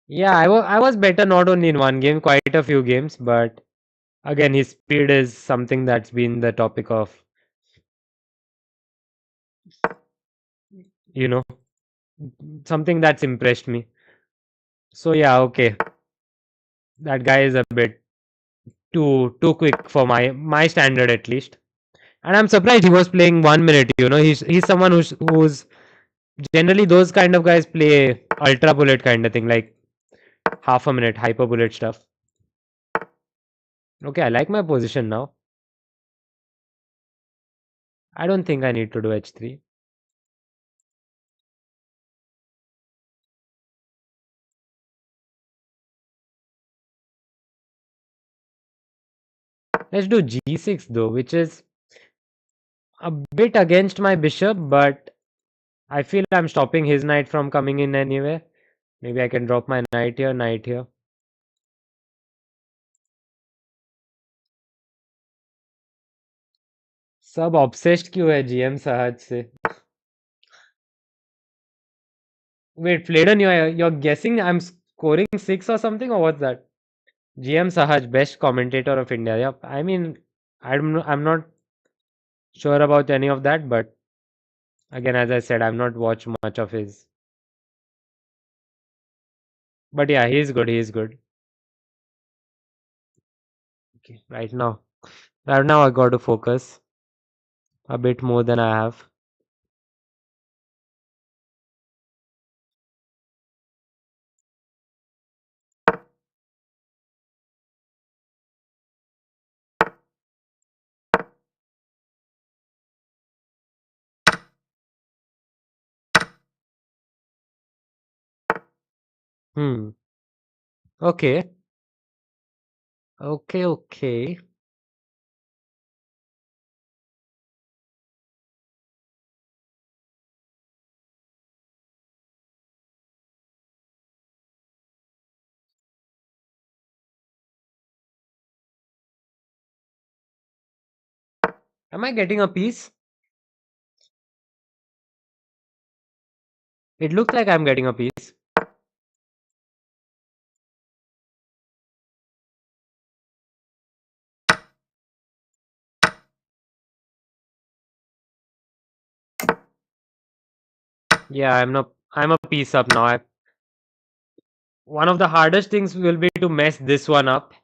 Yeah, I was better not only in one game, quite a few games, but again his speed is something that's been the topic of, you know, something that's impressed me. So yeah, okay. that guy is a bit too quick for my standard at least. And I'm surprised he was playing 1 minute. He's someone who's generally those kind of guys play ultra bullet kind of thing, like half a minute hyper bullet stuff. Okay, I like my position now. I don't think I need to do h3. Let's do g6 though, which is a bit against my bishop, but I feel I'm stopping his knight from coming in anyway. Maybe I can drop my knight here, knight here. सब obsessed क्यों है GM सहज से? Wait, Fladen, you're guessing I'm scoring 6 or something, or what's that? GM Sahaj, best commentator of India. Yep. I mean, I'm not sure about any of that, but again, as I said, I've not watched much of his. But yeah, he's good. He's good. Okay, right now I got to focus a bit more than I have. Hmm. Okay. Okay. Okay. Am I getting a piece? It looks like I'm getting a piece. Yeah, I'm a piece up now. One of the hardest things will be to mess this one up,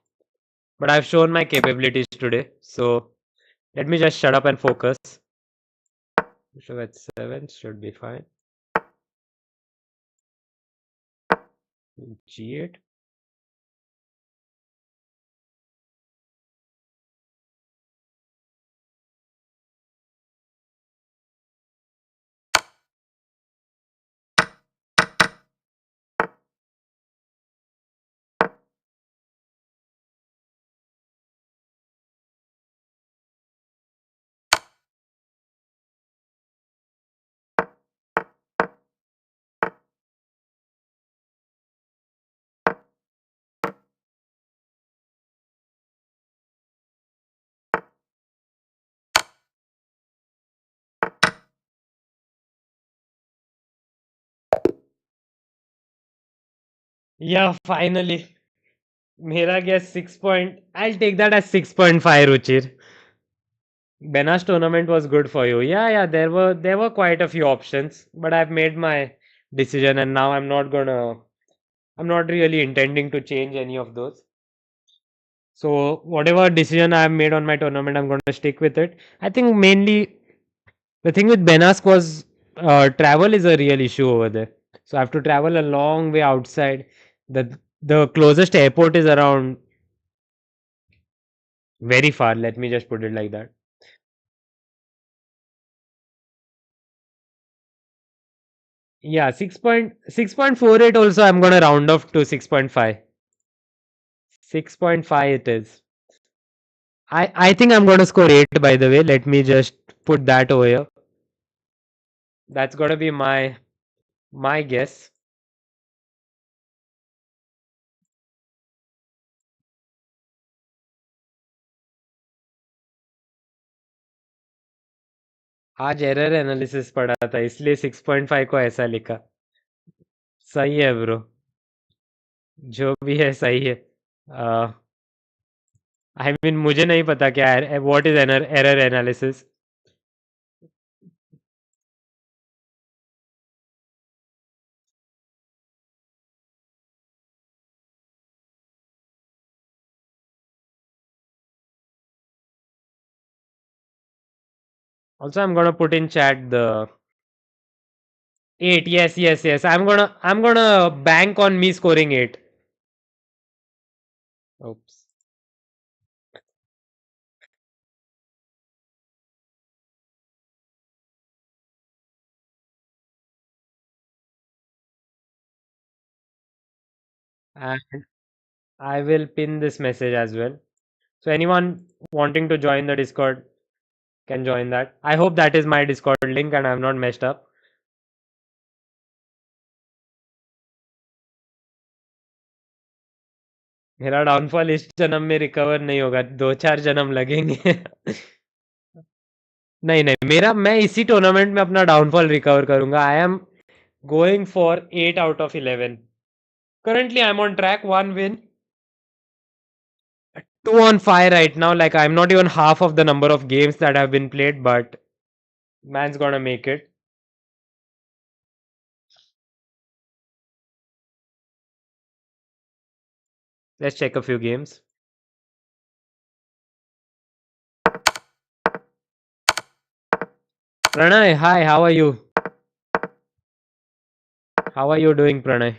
but I've shown my capabilities today. So let me just shut up and focus. Bishop at 7 should be fine. G8. Yeah, finally. Mera guess 6 point. I'll take that as 6.5, Ruchir. Bena's tournament was good for you. Yeah, there were quite a few options, but I've made my decision and now I'm not really intending to change any of those. So whatever decision I've made on my tournament, I'm going to stick with it. I think mainly the thing with Benask was travel is a real issue over there. So I have to travel a long way outside. The closest airport is around very far. Let me just put it like that. Yeah, 6.48 also I'm gonna round off to 6.5. 6.5 it is. I think I'm gonna score 8 by the way. Let me just put that over here. That's gonna be my guess. आज error analysis पढ़ा था इसलिए 6.5 को ऐसा लिखा. सही है bro. जो भी है सही है. आई मीन मुझे नहीं पता क्या what is error analysis. Also, I'm gonna put in chat the 8. Yes, yes, yes. I'm gonna bank on me scoring 8. Oops. And I will pin this message as well. So anyone wanting to join the Discord can join that. I hope that is my Discord link and I'm not messed up. मेरा downfall इस जन्म में recover नहीं होगा, 2-4 जन्म लगेंगे। नहीं नहीं, मेरा मैं इसी टूर्नामेंट में अपना डाउनफॉल रिकवर करूंगा। I am going for 8 out of 11। Currently, I'm on track, one win, 2 on 5 right now. Like, I'm not even half of the number of games that have been played, but man's gonna make it. Let's check a few games. Pranay, hi, how are you? How are you doing, Pranay?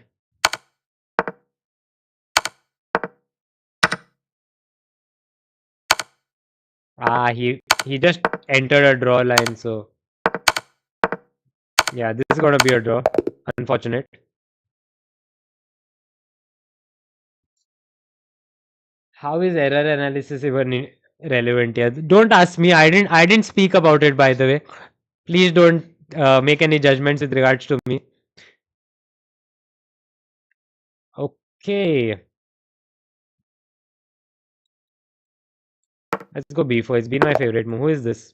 He just entered a draw line, so yeah, this is gonna be a draw. Unfortunate. How is error analysis even relevant here? Don't ask me. I didn't speak about it, by the way. Please don't make any judgments with regards to me. Okay, let's go B4. It's been my favorite move. Who is this?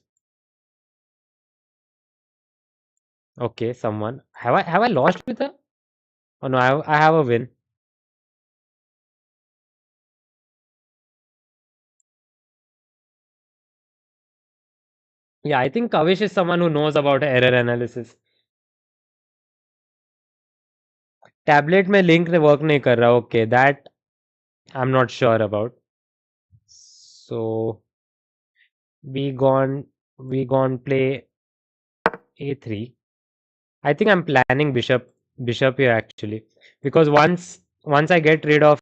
Okay, someone. Have I lost with her? Oh no, I have a win. Yeah, I think Kavish is someone who knows about error analysis. Tablet में link work नहीं कर रहा. Okay, that I'm not sure about. So we gone play A3. I think I'm planning bishop here actually, because once I get rid of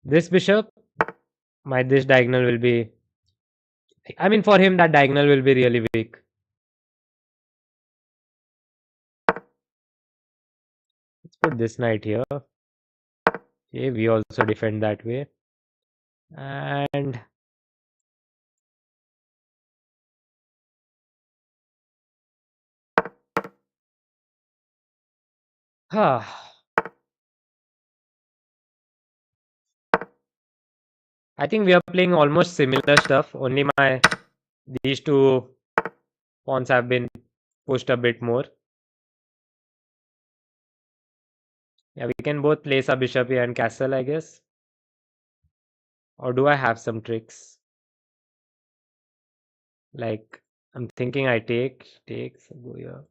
this bishop, my this diagonal will be. I mean, for him that diagonal will be really weak. Let's put this knight here. Okay, we also defend that way, and I think we are playing almost similar stuff. Only my these two pawns have been pushed a bit more. Yeah, we can both place a bishop here and castle, I guess. Or do I have some tricks? Like, I'm thinking I take, so go here.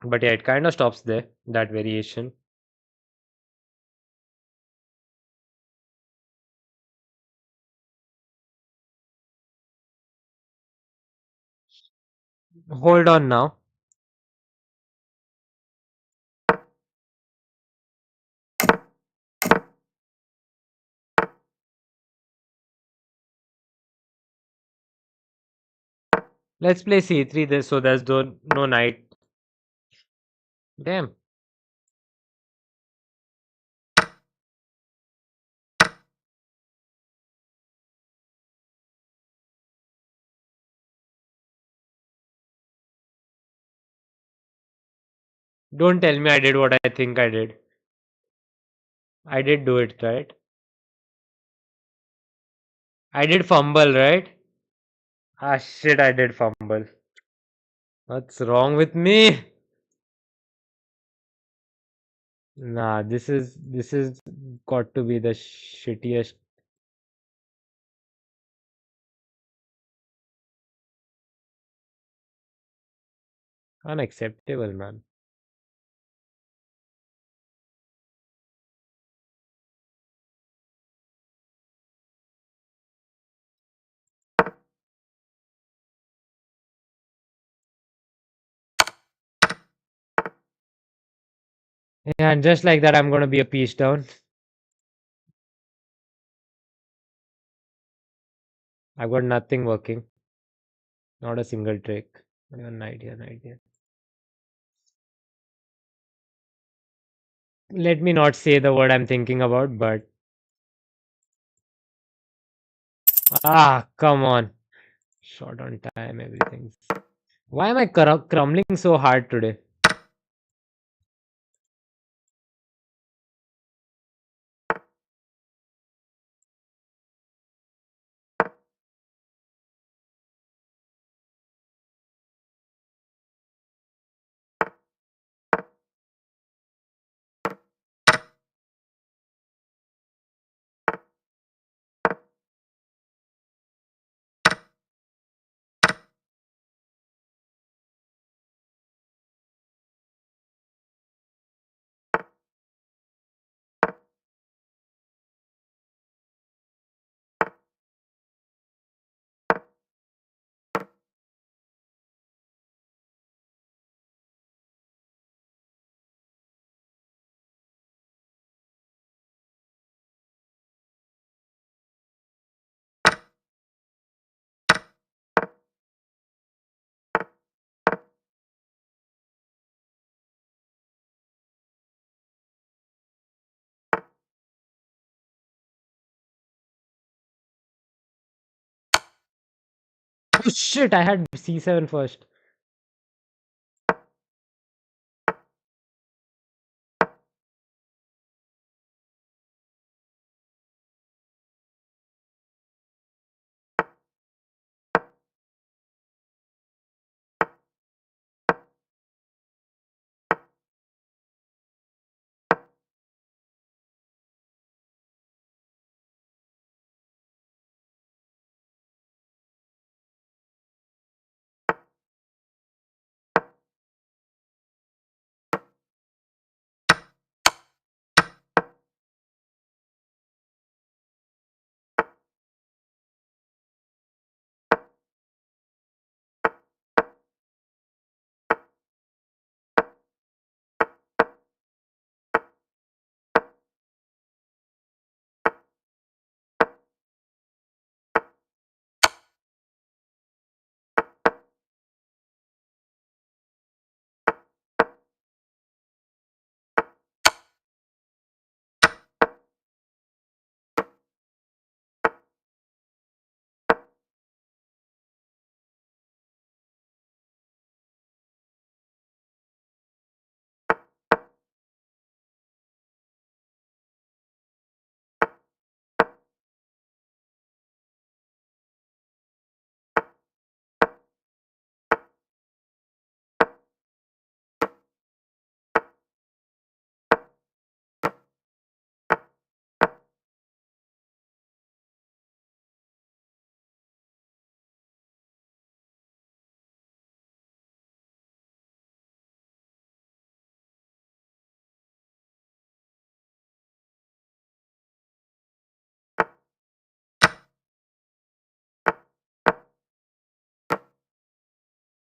But yeah, it kind of stops there, that variation. Hold on now. Let's play c3 this, so there's no knight. Damn. Don't tell me I did what I think I did. I did do it, right? I did fumble, right? Ah, shit, I did fumble. What's wrong with me? Nah, this is got to be the shittiest. Unacceptable, man. Yeah, and just like that, I'm gonna be a piece down. I've got nothing working, not a single trick. Not even an idea, an idea. Let me not say the word I'm thinking about, but come on. Short on time, everything's. Why am I crumbling so hard today? Oh shit, I had C7 first.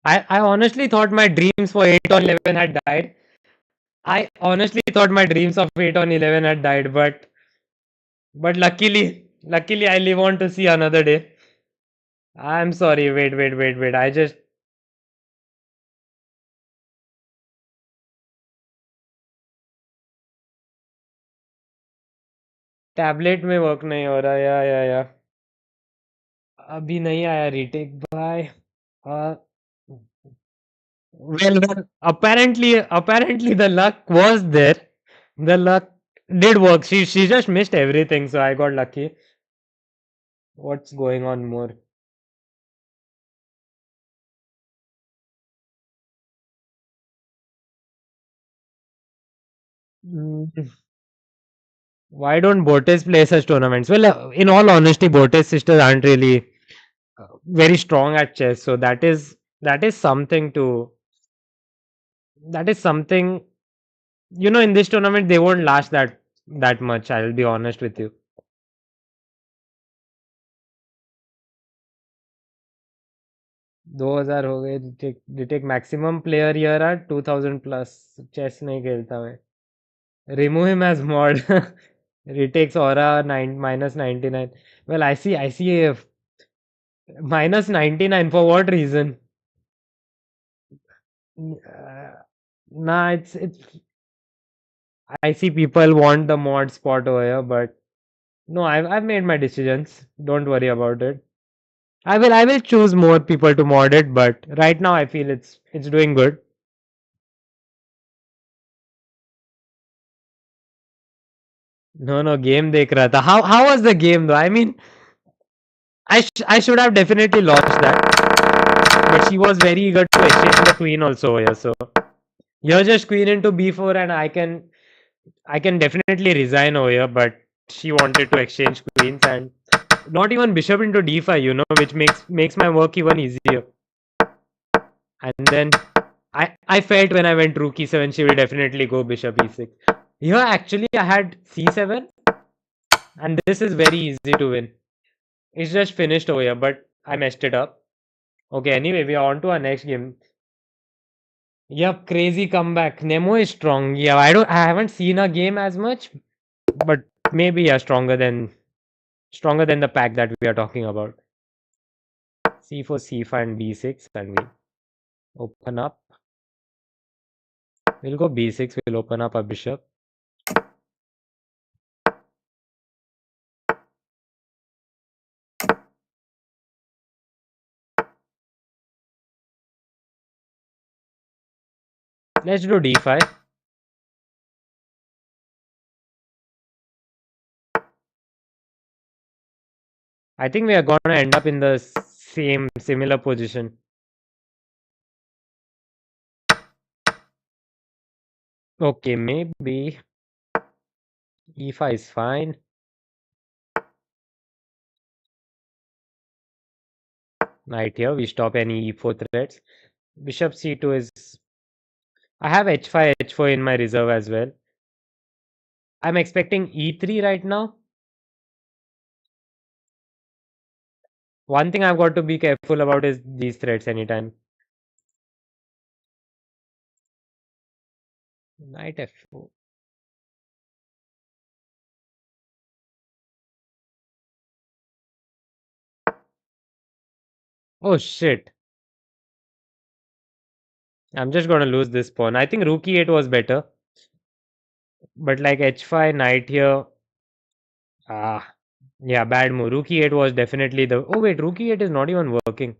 I honestly thought my dreams for 8 on 11 had died. I honestly thought my dreams of 8 on 11 had died, but luckily I live on to see another day. I'm sorry. Wait. I just tablet में work नहीं हो रहा या अभी नहीं आया retake by well apparently the luck was there. The luck did work. She just missed everything, so I got lucky. What's going on more? Mm, why don't Bortes play such tournaments? Well, in all honesty, Bortes sisters aren't really very strong at chess, so that is something to that is something in this tournament they won't last that much. I'll be honest with you. 2000 हो गए डिटेक maximum player year है 2000 plus chess नहीं खेलता मैं Remove him as mod. Retakes aura 99. Well, I see a minus 99 for what reason? Nah, it's. I see people want the mod spot over here, but no, I've made my decisions. Don't worry about it. I will choose more people to mod it, but right now I feel it's doing good. No, no, game dekh raha tha. How was the game though? I mean, I should have definitely lost that, but she was very eager to exchange the queen also over here. So you're just queen into b4, and I can definitely resign over here, but she wanted to exchange queens and not even bishop into d5, which makes my work even easier. And then I felt when I went rook e7, she will definitely go bishop e6. Here actually I had c7, and this is very easy to win. It's just finished over here, but I messed it up. Okay, anyway, we are on to our next game. Yep, crazy comeback. Nemo is strong. Yeah, I haven't seen a game as much, but maybe yeah, stronger than the pack that we are talking about. C4, C5, and B6, and we open up. We'll go B6. We'll open up a bishop. Let's do D5. I think we are gonna end up in the same similar position. Okay, maybe E5 is fine. Knight here. We stop any E4 threats. Bishop C2 is. I have H5, H4 in my reserve as well. I'm expecting E3 right now. One thing I've got to be careful about is these threats anytime. Knight F4. Oh shit. I'm just gonna lose this pawn. I think rook e8 was better. But like H5, knight here. Ah. Yeah, bad move. Rook e8 was definitely the. Oh wait, rook e8 is not even working.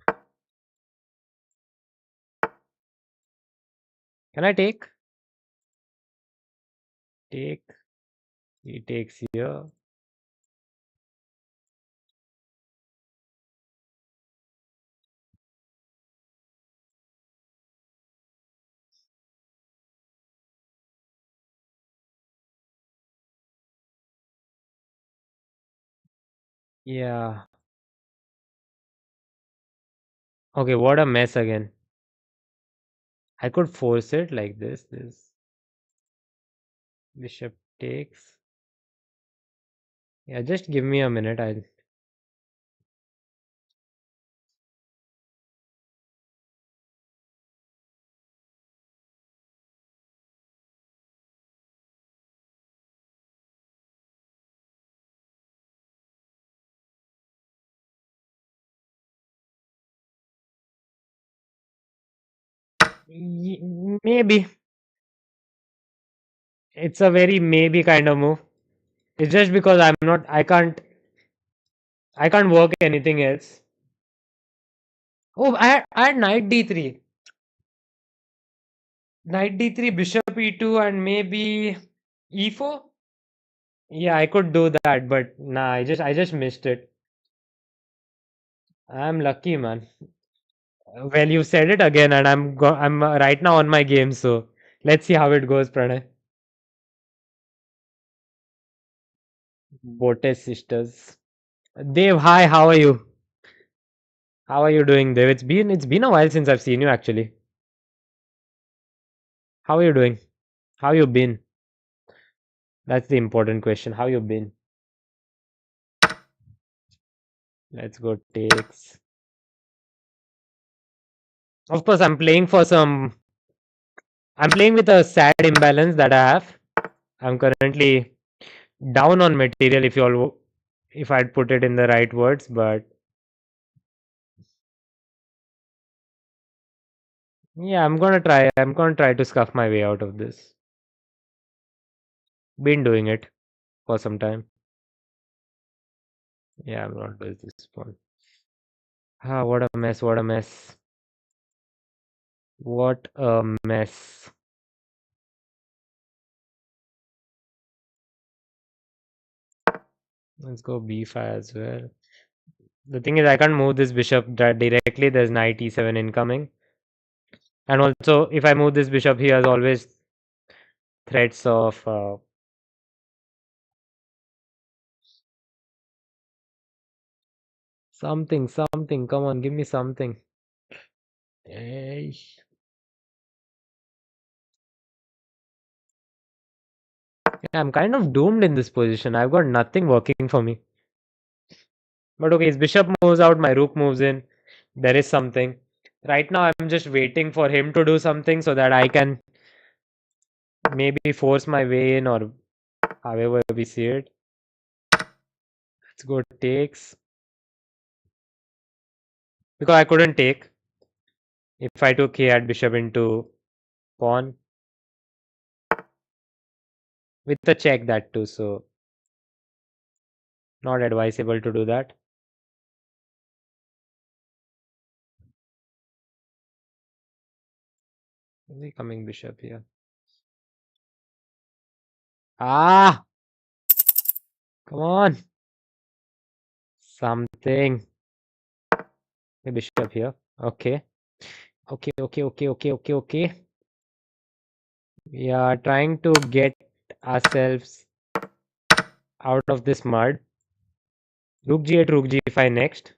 Can I take? Take. He takes here. Yeah. Okay, what a mess again. I could force it like this. This bishop takes. Yeah, just give me a minute. I'll. Maybe. It's a very maybe kind of move. It's just because I'm not. I can't work anything else. Oh, I had knight d3. Knight d3, bishop e2, and maybe e4. Yeah, I could do that, but nah, I just missed it. I'm lucky, man. Well, you said it again, and I'm right now on my game, so let's see how it goes, Pranay. Botes sisters. Dev, hi, how are you? How are you doing, Dev? It's been a while since I've seen you actually. How are you doing? How you been? That's the important question. How you been? Let's go takes. Of course, I'm playing with a sad imbalance that I have. I'm currently down on material if I'd put it in the right words, but yeah, I'm gonna try. I'm gonna try to scuff my way out of this. Been doing it for some time. Yeah, I'm not with this one. Ah, what a mess! What a mess! What a mess! Let's go b5 as well. The thing is, I can't move this bishop directly. There's knight e7 incoming, and also if I move this bishop, he has always threats of something, something. Come on, give me something. Eh, I'm kind of doomed in this position. I've got nothing working for me. But okay, his bishop moves out, my rook moves in. There is something. Right now, I'm just waiting for him to do something so that I can maybe force my way in or however we see it. Let's go takes. Because I couldn't take. If I took, he had bishop into pawn. With the check that too, so not advisable to do that. Only coming bishop here. Ah! Come on! Something. A bishop here. Okay. Okay, okay, okay, okay, okay, okay. We are trying to get ourselves out of this mud. Rook g8, rook g5 next.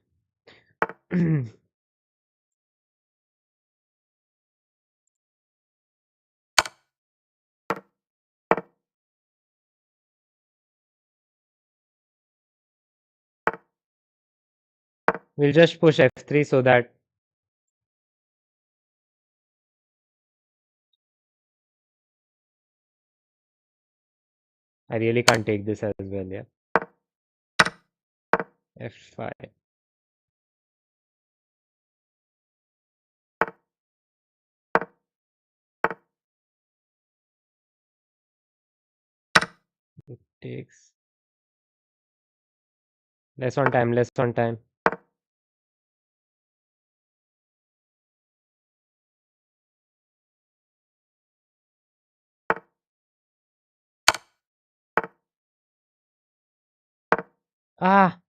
We'll just push f3 so that I really can't take this as well, yeah. f5. It takes less on time, less on time. Ah!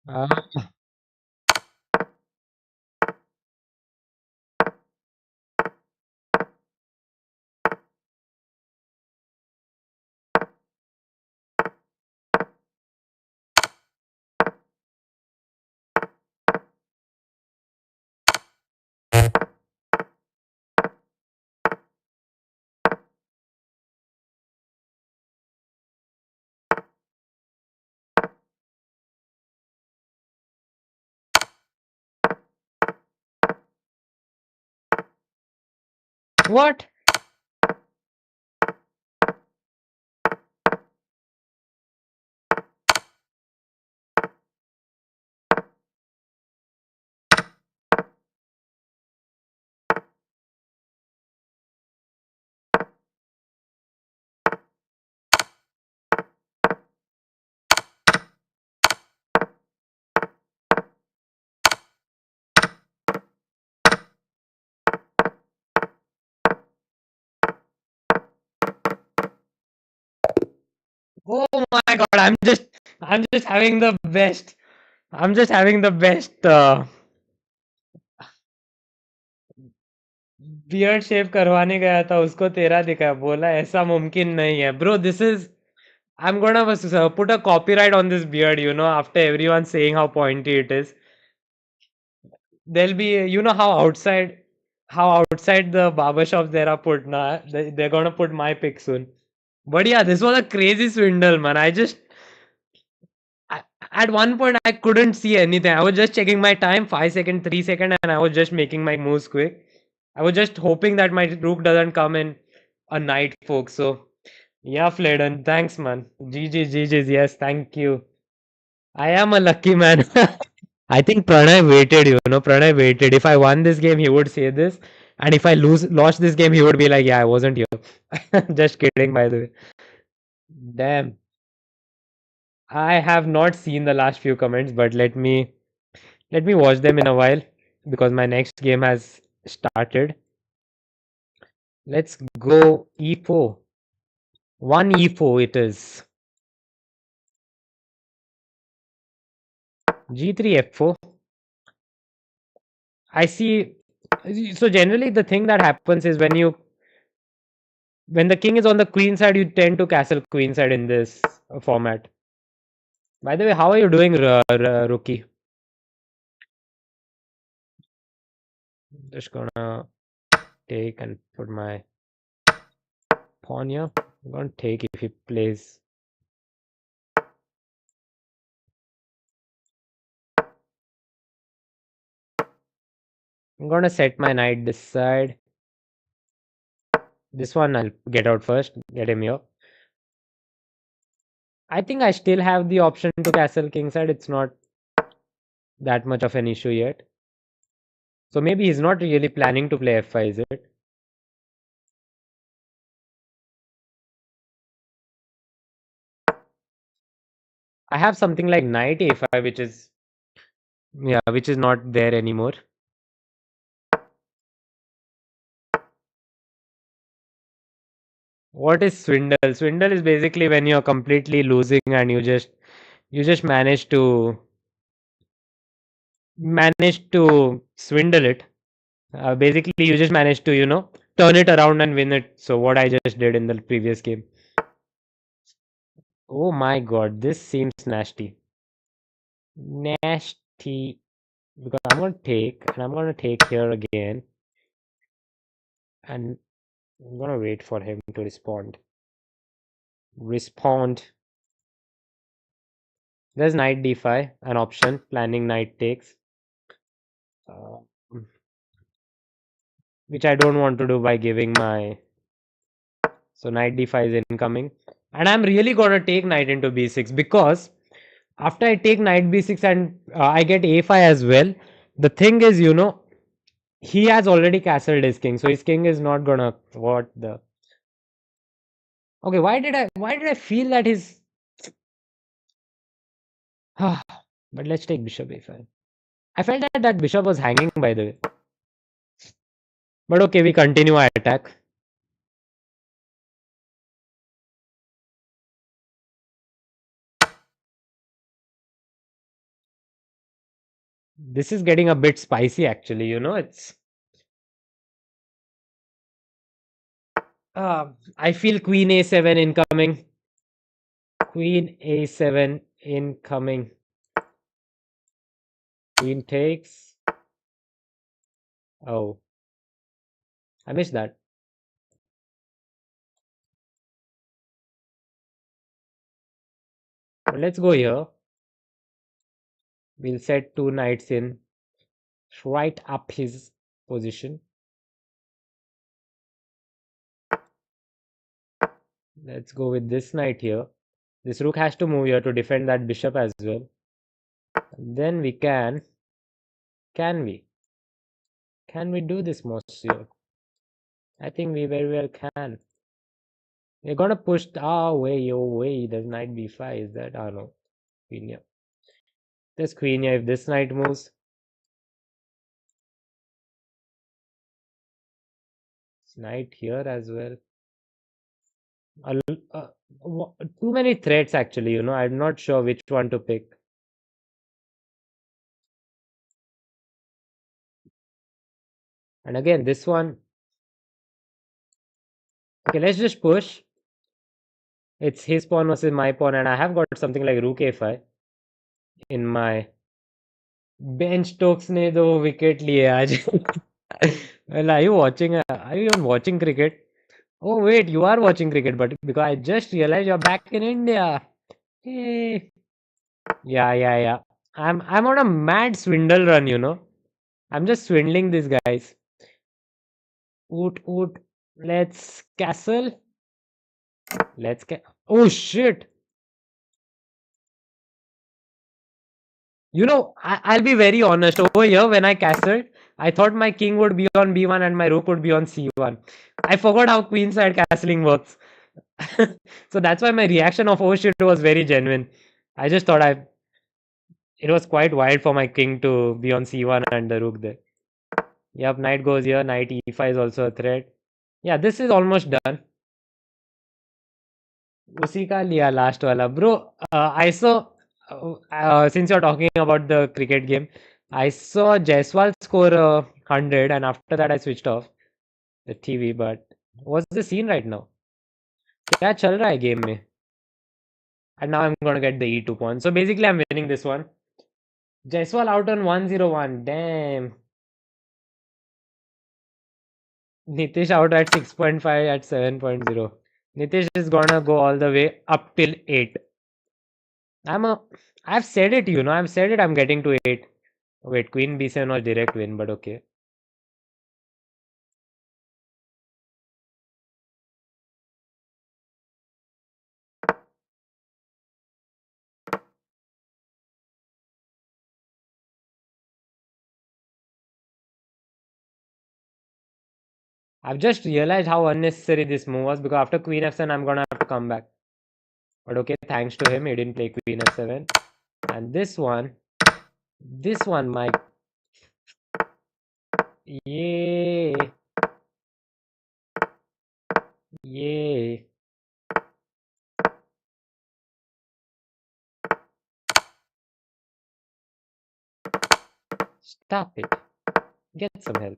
Ah! What? Oh my God, I'm just having the best. I'm just having the best beard shave करवाने गया था उसको तेरा दिखा बोला ऐसा मुमकिन नहीं है bro this is I'm gonna put a copyright on this beard, you know, after everyone saying how pointy it is. There'll be, you know, how outside the barber shops there are put now. They're gonna put my pic soon. But yeah, this was a crazy swindle, man. I, at one point I couldn't see anything. I was just checking my time, 5 second, 3 second, and I was just making my moves quick. I was just hoping that my rook doesn't come in a night, folks. So yeah, Fladen, thanks, man. GG's, yes, thank you. I am a lucky man. I think Pranay waited, you know, Pranay waited. If I won this game, he would say this. And if I lost this game, he would be like, yeah, I wasn't here. Just kidding, by the way. Damn. I have not seen the last few comments, but let me watch them in a while because my next game has started. Let's go E4. One E4 it is. G3 F4. I see. So generally the thing that happens is when the king is on the queen side, you tend to castle queen side in this format. By the way, how are you doing, Rookie? Just gonna take and put my pawn here. I'm gonna take if he plays. I'm gonna set my knight this side. This one I'll get out first. Get him here. I think I still have the option to castle king side. It's not that much of an issue yet. So maybe he's not really planning to play f5, is it? I have something like knight a5, which is yeah, which is not there anymore. What is swindle? Swindle is basically when you're completely losing and you just manage to swindle it. Basically, you just manage to turn it around and win it. So what I just did in the previous game. Oh my God, this seems nasty. Nasty. Because I'm gonna take here again, and I'm gonna wait for him to respond. Respond. There's knight d5, an option. Planning knight takes. Uh, which I don't want to do by giving my. So knight d5 is incoming. And I'm really gonna take knight into b6 because after I take knight b6 and I get a5 as well, the thing is, he has already castled his king. So his king is not gonna. What the. Okay, why did I feel that his. But let's take bishop a5. I felt that that bishop was hanging, by the way. But okay, we continue our attack. This is getting a bit spicy, actually. It's. I feel queen a7 incoming. Queen a7 incoming. Queen takes. Oh, I missed that. But let's go here. We'll set two knights in right up his position. Let's go with this knight here. This rook has to move here to defend that bishop as well. Then we can we? Can we do this, monsieur? I think we very well can. We're gonna push away, away. There's knight b5. Is that? Oh no. Queen here. There's queen here. If this knight moves. It's knight here as well. A l- uh, Too many threats actually, I'm not sure which one to pick. And again, this one, okay, let's just push. It's his pawn versus my pawn, and I have got something like rook a5 in my bench. Stokes ने दो wicket लिए आज. Well, are you even watching cricket? Oh wait, you are watching cricket, but because I just realized you're back in India. Hey. Yeah, yeah, yeah. I'm on a mad swindle run. I'm just swindling these guys. Oot oot. Let's castle. Oh shit. I'll be very honest. Over here, when I castled, I thought my king would be on b1 and my rook would be on c1. I forgot how queenside castling works. So that's why my reaction of oh shit was very genuine. I just thought it was quite wild for my king to be on c1 and the rook there. Yep, knight goes here. Knight e5 is also a threat. Yeah, this is almost done. उसी का लिया last वाला. Bro, I saw, since you're talking about the cricket game, I saw Jaiswal score 100 and after that I switched off the TV. But what's the scene right now? क्या चल रहा है game में? And now I'm gonna get the e2 pawn. So basically I'm winning this one. Jaiswal out on 101. Damn. Nitish out at 6.5 at 7.0. Nitish is gonna go all the way up till 8. I'm a I've said it, I've said it, I'm getting to 8. Wait, Queen B7 was direct win, but okay. I've just realized how unnecessary this move was because after Queen F7 I'm gonna have to come back. But okay, thanks to him, he didn't play Queen F7. And this one, my yay, yay. Stop it. Get some help.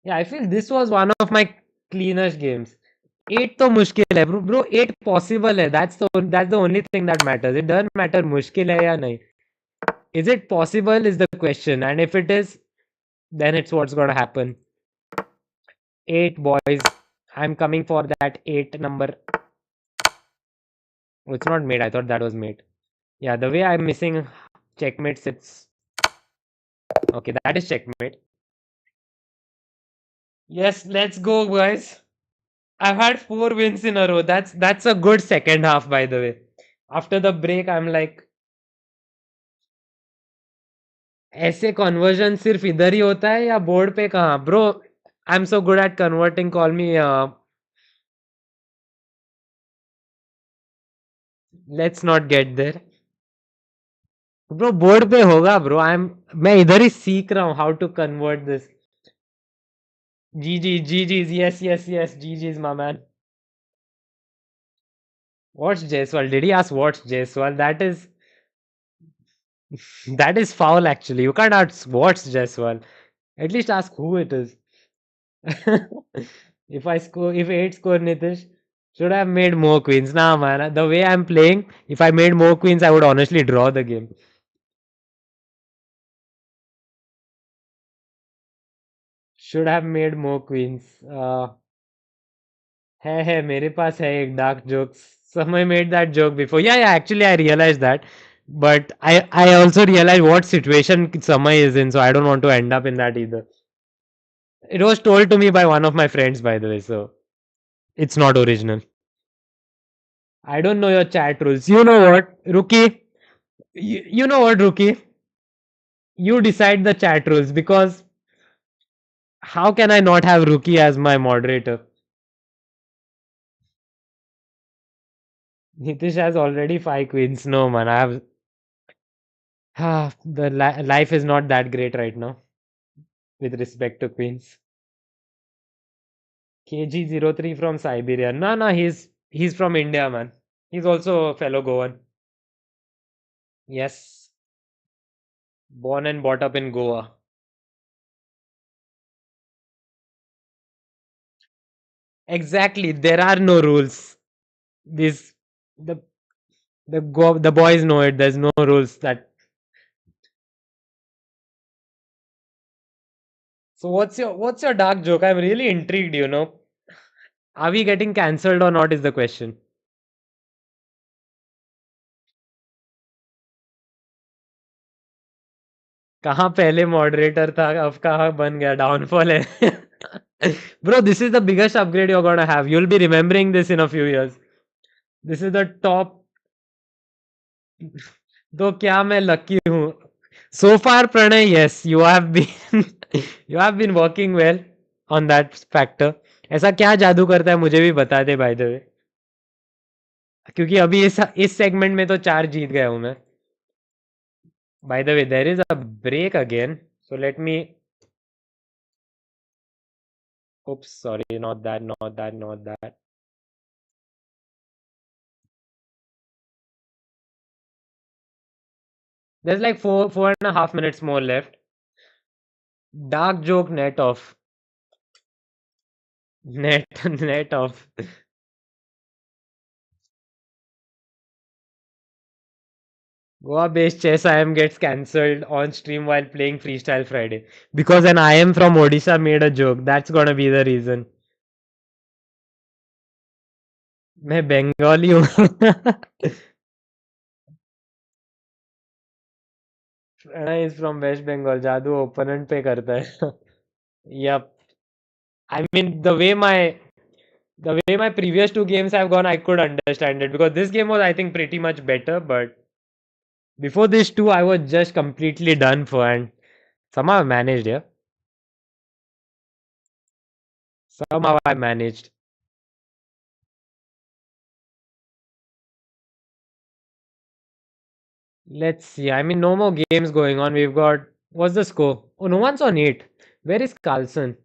Yeah, I feel this was one of my cleanest games. 8 तो मुश्किल है bro 8 possible है. That's the only thing that matters. It doesn't matter मुश्किल है या नहीं. Is it possible is the question, and if it is, then it's what's gonna happen. 8 boys. I'm coming for that 8 number. Oh, it's not mate. I thought that was mate. Yeah, the way I'm missing checkmates, it's okay. That is checkmate. Yes, let's go, guys. I've had 4 wins in a row. That's a good second half, by the way. After the break, I'm like, ऐसे conversion सिर्फ इधर ही होता है या board पे कहाँ? Bro, I'm so good at converting. Call me. Let's not get there. Bro, board पे होगा bro. मैं इधर ही सीख रहा हूँ how to convert this. GG's, yes, yes, yes, GG's, my man. What's Jaiswal? Did he ask what's Jaiswal? That is foul actually. You can't ask what's Jaiswal. At least ask who it is. If 8 score Nitish, should I have made more queens? Nah, man. The way I'm playing, if I made more queens, I would honestly draw the game. Should have made more queens. है मेरे पास है एक dark jokes. Someone made that joke before. Yeah, actually I realized that. But I also realized what situation Samay is in, so I don't want to end up in that either. It was told to me by one of my friends, by the way, so it's not original. I don't know your chat rules. You know what, Rookie? You know what, Rookie? You decide the chat rules because how can I not have Rookie as my moderator? Nitish has already 5 queens. No, man, I have. The life is not that great right now with respect to Queens. KG03 from Siberia. No, no, he's from India, man. He's also a fellow Goan. Yes, born and brought up in Goa. Exactly, there are no rules. This the the boys know it. There's no rules that. So what's your dark joke? I'm really intrigued. Are we getting cancelled or not? Is the question. कहाँ पहले moderator था अब कहाँ बन गया downfall है Bro, this is the biggest upgrade you're gonna have. You'll be remembering this in a few years. This is the top. तो क्या मैं लकी हूँ so far Pranay, yes, you have been working well on that factor. ऐसा क्या जादू करता है मुझे भी बता दे बाय द वे क्योंकि अभी इस सेगमेंट में तो 4 जीत गया हूं मैं. By the way, there is a break again. So let me. Oops, sorry, not that, not that, not that. There's like 4.5 minutes more left. Dark joke net off. Net, net off. Goa based chess IM gets cancelled on stream while playing Freestyle Friday. Because an IM from Odisha made a joke. That's gonna be the reason. मैं बंगाली हूँ Pranay is from West Bengal. जादू opponent पे करता है. Yep. I mean the way my previous two games have gone, I could understand it because this game was, I think, pretty much better. But before this two, I was just completely done for, and somehow I managed. Yeah, somehow I managed. Let's see. I mean, no more games going on. We've got what's the score? Oh, no one's on eight. Where is Carlson?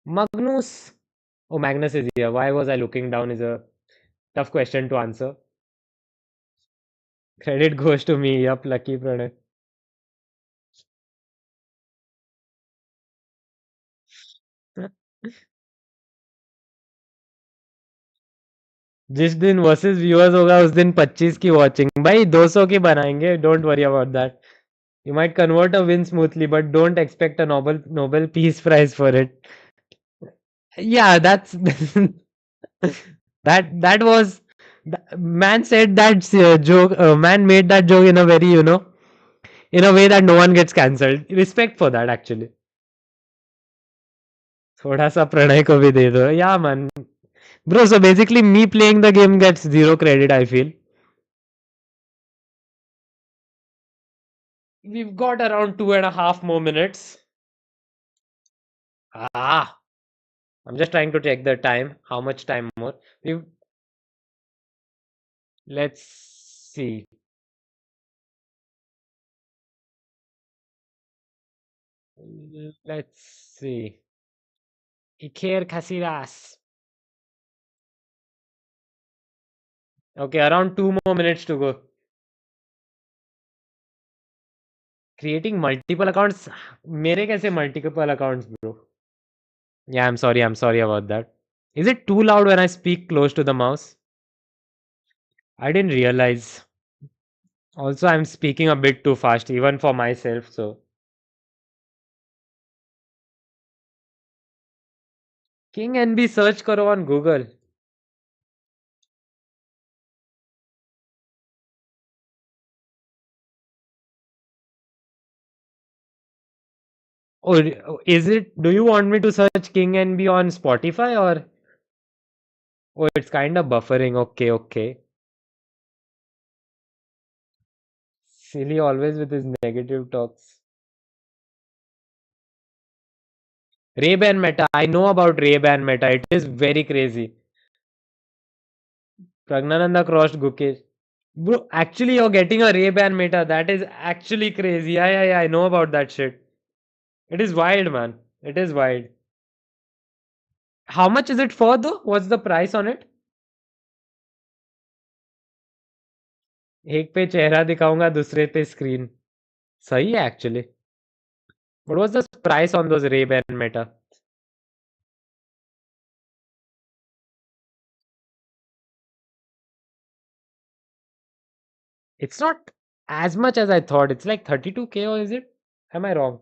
Magnus. Oh, Magnus is here. Why was I looking down? Is a tough question to answer. Credit goes to me. Yup, lucky Pranay. जिस दिन versus viewers होगा उस दिन 25 की watching भाई 200 की बनाएंगे don't worry about that you might convert a win smoothly but don't expect a Nobel peace prize for it yeah that's that was man said that joke man made that joke in a very in a way that no one gets cancelled respect for that actually थोड़ा सा प्रणय को भी दे दो yeah man bro so basically me playing the game gets zero credit I feel we've got around 2.5 more minutes. Ah, I'm just trying to check the time. How much time more? Let's see. Let's see. Iker Casillas. Okay, around 2 more minutes to go. Creating multiple accounts. मेरे कैसे multiple accounts, bro? Yeah, I'm sorry. I'm sorry about that. Is it too loud when I speak close to the mouse? I didn't realize. Also, I'm speaking a bit too fast, even for myself. So, King NB search करो on Google. Oh, is it? Do you want me to search King NB on Spotify or? Oh, it's kind of buffering. Okay, okay. Silly always with his negative talks. Ray-Ban meta. I know about Ray-Ban meta. It is very crazy. Pragnananda crossed Gukesh. Bro, actually, you're getting a Ray-Ban Meta. That is actually crazy. Yeah, yeah, yeah. I know about that shit. It is wild, man. It is wild. How much is it for though? What's the price on it? एक पे चेहरा दिखाऊंगा दूसरे पे screen सही है actually. What was the price on those Ray-Ban Meta? It's not as much as I thought. It's like 32K, or is it? Am I wrong?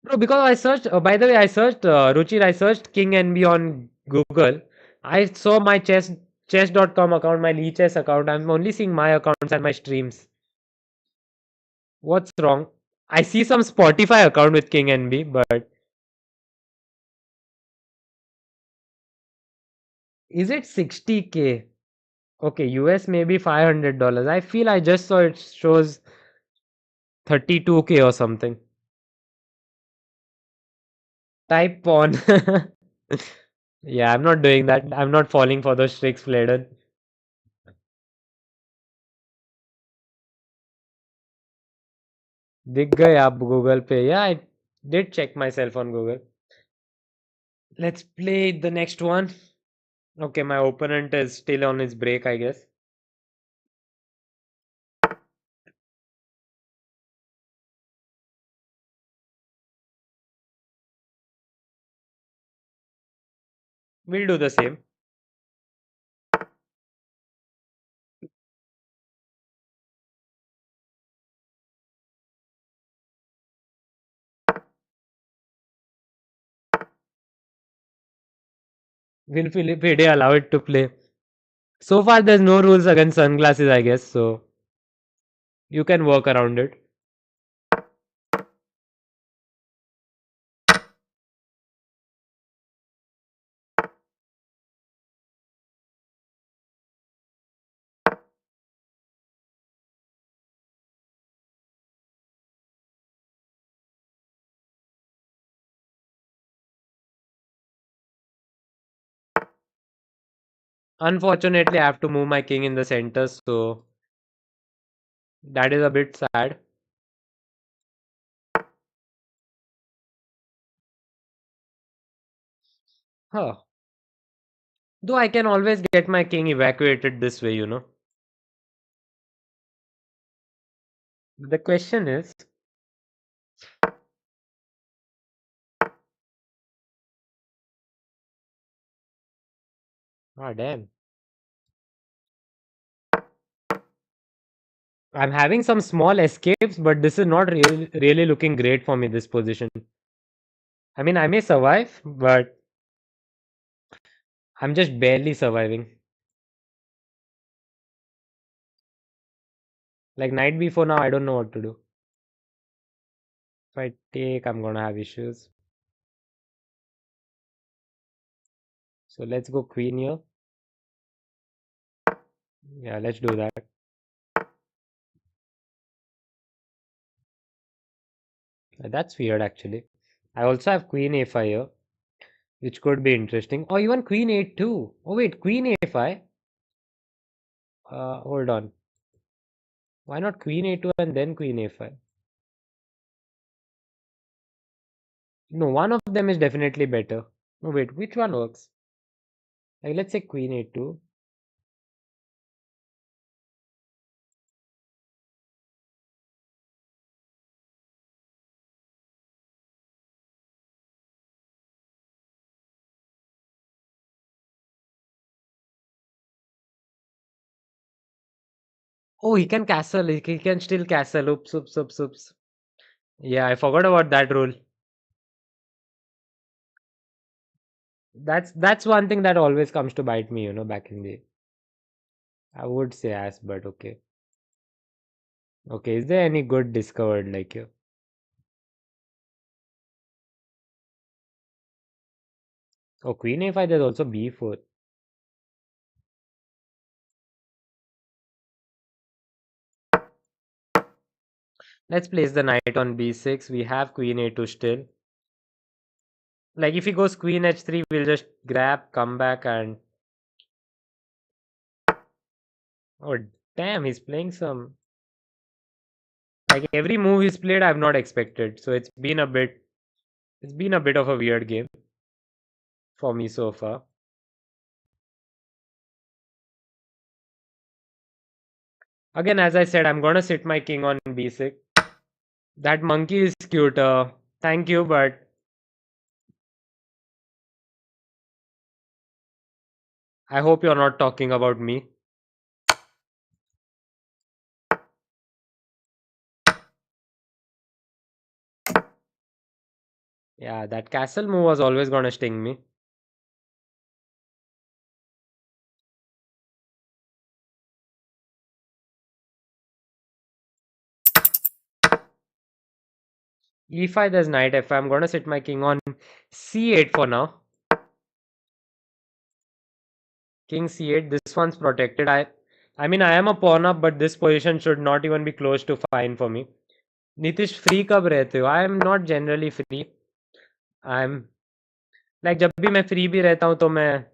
No, because I searched, by the way, I searched, Ruchir, I searched King NB on Google. I saw my chess.com account, my Lee Chess account. I'm only seeing my accounts and my streams. What's wrong? I see some Spotify account with King NB, but is it 60K? Okay, US maybe $500. I feel I just saw it shows 32K or something. Type pawn. Yeah, I'm not doing that. I'm not falling for those tricks, Fladen. दिख गए आप Google पे. Yeah, I did check myself on Google. Let's play the next one. Okay, my opponent is still on his break, I guess. We'll do the same. Will Philippe allow it to play? So far, there's no rules against sunglasses, I guess, so you can work around it. Unfortunately, I have to move my king in the center, so that is a bit sad. Huh. Though I can always get my king evacuated this way. The question is, ah, damn. I'm having some small escapes, but this is not really looking great for me, this position. I mean, I may survive, but I'm just barely surviving. Like knight before now, I don't know what to do. If I take, I'm gonna have issues. So let's go queen here. Yeah, let's do that. That's weird, actually. I also have queen a5 here, which could be interesting. Or even queen a2. Oh wait, queen a5. Hold on. Why not queen a2 and then queen a5? No, one of them is definitely better. No, wait, which one works? Like, let's say queen a2. Oh, he can castle. He can still castle. Oops, oops, oops, oops. Yeah, I forgot about that rule. That's one thing that always comes to bite me, back in the. I would say as, but okay. Okay, is there any good discovered like you? Oh, queen a5, there's also b4. Let's place the knight on b6. We have queen a2 still. Like if he goes queen h3, we'll just grab, come back, and Oh, damn, he's playing some. Like every move he's played, I've not expected. So it's been a bit of a weird game for me so far. Again, as I said, I'm gonna sit my king on b6. That monkey is cute. Thank you, but I hope you're not talking about me. Yeah, that castle move was always gonna sting me. E5, there's knight f5. I'm gonna sit my king on c8 for now. King c8. This one's protected. I mean, I am a pawn up, but this position should not even be close to fine for me. Nitish free कब रहते हो? I am not generally free. I am like जब भी मैं free भी रहता हूँ तो मैं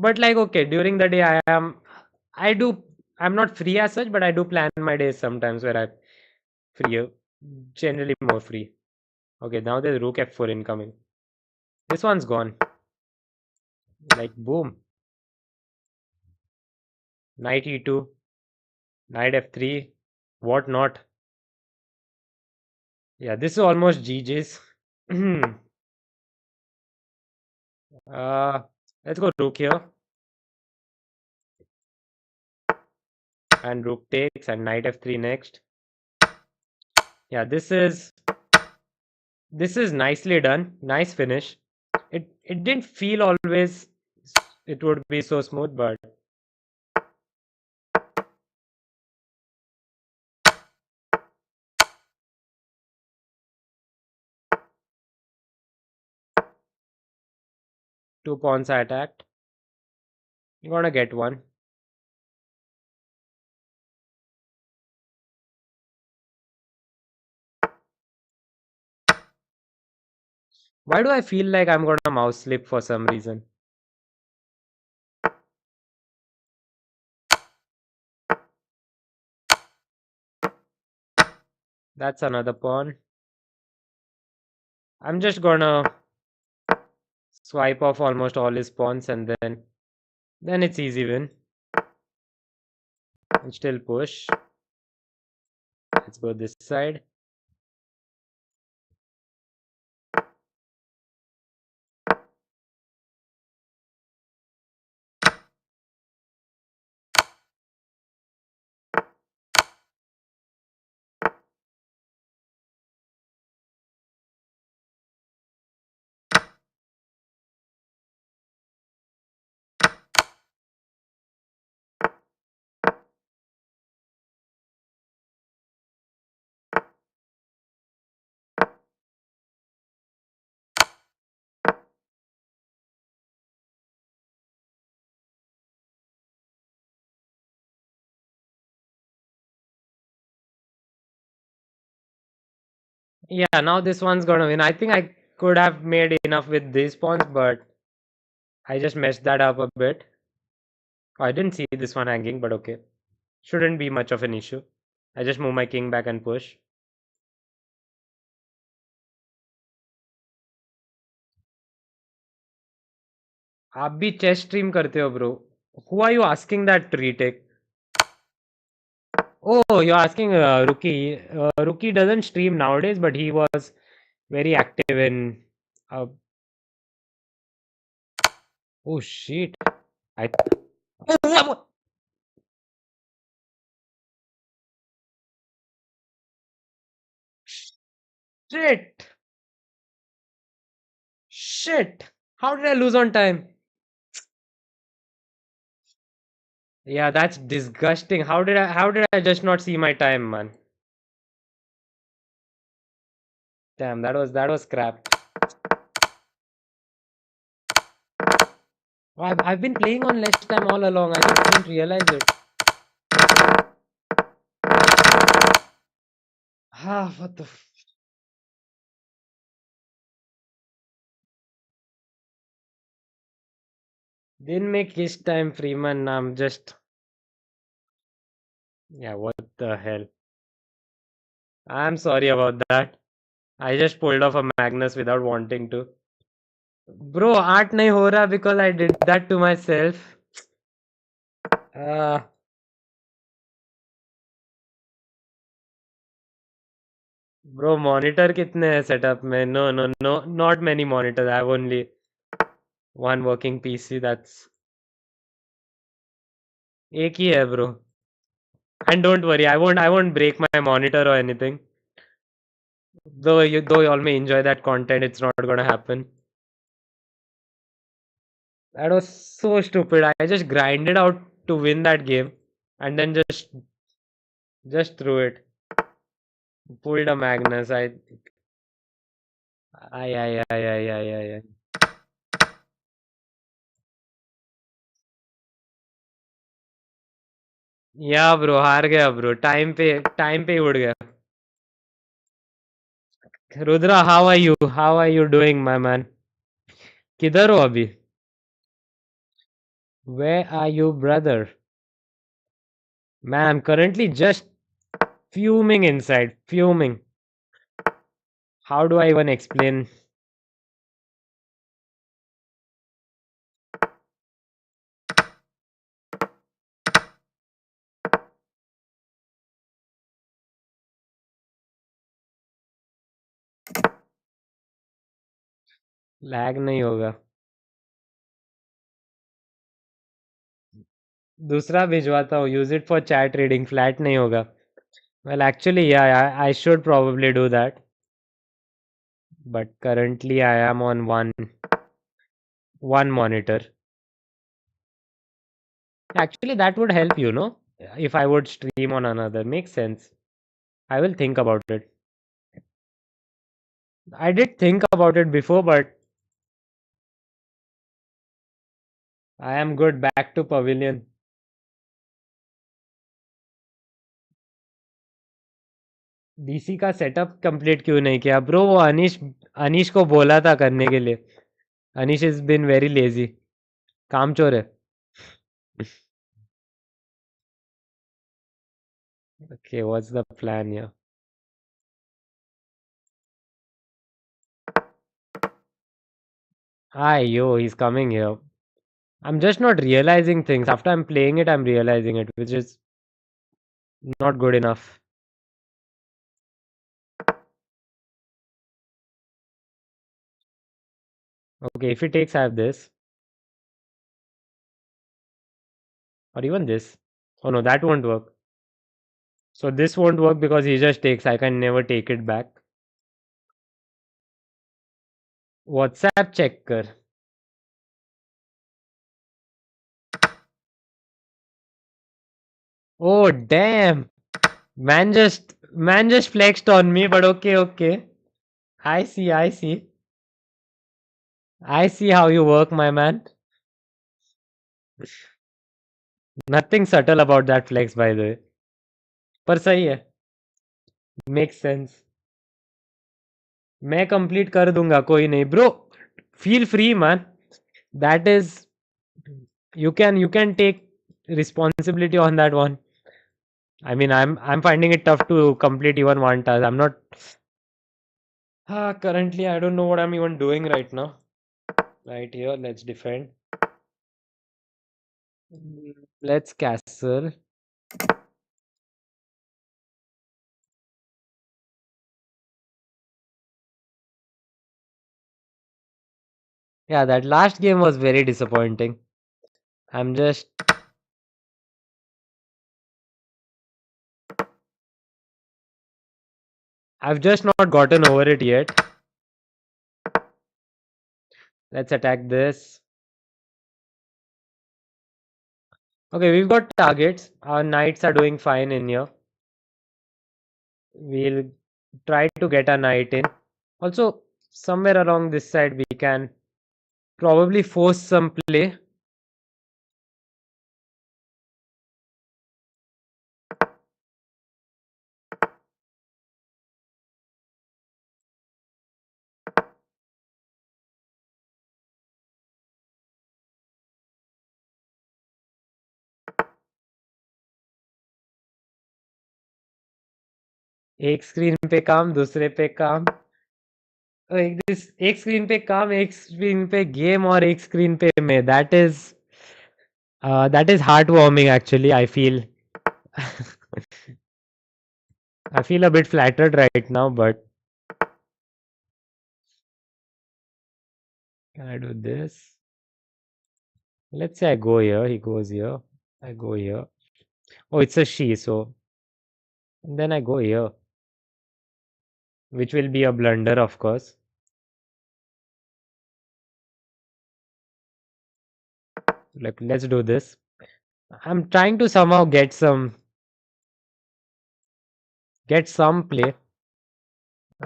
but like okay during the day I do I'm not free as such, but I do plan my days sometimes where I'm free, generally more free. Okay, now there's rook f4 incoming. This one's gone. Like boom. Knight e2, knight f3, what not. Yeah, this is almost GG's. uh let's go rook here, and rook takes, and knight f3 next. Yeah, this is nicely done. Nice finish. It didn't feel always it would be so smooth, but 2 pawns are attacked. You're gonna get one. Why do I feel like I'm gonna mouse slip for some reason? That's another pawn. I'm just gonna swipe off almost all his pawns, and then it's easy win. And still push. Let's go this side. Yeah, now this one's gonna win. I think I could have made enough with these pawns, but I just messed that up a bit. Oh, I didn't see this one hanging, but okay. Shouldn't be much of an issue. I just move my king back and push. आप भी chess stream करते हो, bro. Who are you asking that retake? Oh, you're asking Rookie. Rookie doesn't stream nowadays, but he was very active in. Uh, oh shit! I. Oh, shit! Shit! How did I lose on time? Yeah, that's disgusting. How did I just not see my time, man? Damn, that was crap. Oh, I've been playing on less time all along. I just didn't realize it. Ah, what the? Didn't make his time free, man. I'm just, yeah, what the hell? I'm sorry about that. I just pulled off a Magnus without wanting to. Bro, art nahi ho raha because I did that to myself. Uh, bro, monitor कितने हैं setup में? No, no, no, not many monitors. I have only one working PC. That's एक ही है, bro. And don't worry, I won't break my monitor or anything. Though you all may enjoy that content, it's not gonna happen. That was so stupid. I just grinded out to win that game, and then just threw it. Pulled a Magnus. I. या bro हार गया bro time पे ही उड़ गया Rudra how are you doing my man किधर हो अभी where are you brother man I am currently just fuming inside fuming how do I even explain lag नहीं होगा दूसरा भिजवाता हूँ use it for chat reading flat नहीं होगा well actually yeah I should probably do that but currently I am on one monitor actually that would help if I would stream on another makes sense I will think about it I did think about it before, but I am good. Back to pavilion. DC का setup complete क्यों नहीं किया bro वो अनीश अनीश को बोला था करने के लिए Anish is been very lazy काम चोर है ओके व्हाट्स द प्लान या हाय yo he's coming here I'm just not realizing things after I'm playing it I'm realizing it which is not good enough okay if he takes I have this or even this oh no that won't work so this won't work because he just takes I can never take it back WhatsApp check कर oh damn Man just flexed on me, but okay, okay. I see. I see how you work, my man. Nothing subtle about that flex, by the way. पर सही है. Makes sense. मैं complete कर दूंगा कोई नहीं. Bro, feel free, man. That is you can take responsibility on that one. I mean, I'm finding it tough to complete even one task. I'm not currently I don't know what I'm even doing right now. Right here, let's defend. Let's castle. Yeah, that last game was very disappointing. I'm just I've just not gotten over it yet. Let's attack this. Okay, we've got targets. Our knights are doing fine in here. We'll try to get a knight in. Also, somewhere along this side we can probably force some play. एक screen पे काम, दूसरे पे काम। एक screen पे काम, एक स्क्रीन पे गेम और एक स्क्रीन पे मैं। That is heartwarming actually. I feel a bit flattered right now, but can I do this? Let's say I go here, he goes here, I go here. Oh, it's a she, so and then I go here, which will be a blunder, of course. Like, let's do this. I'm trying to somehow get some play.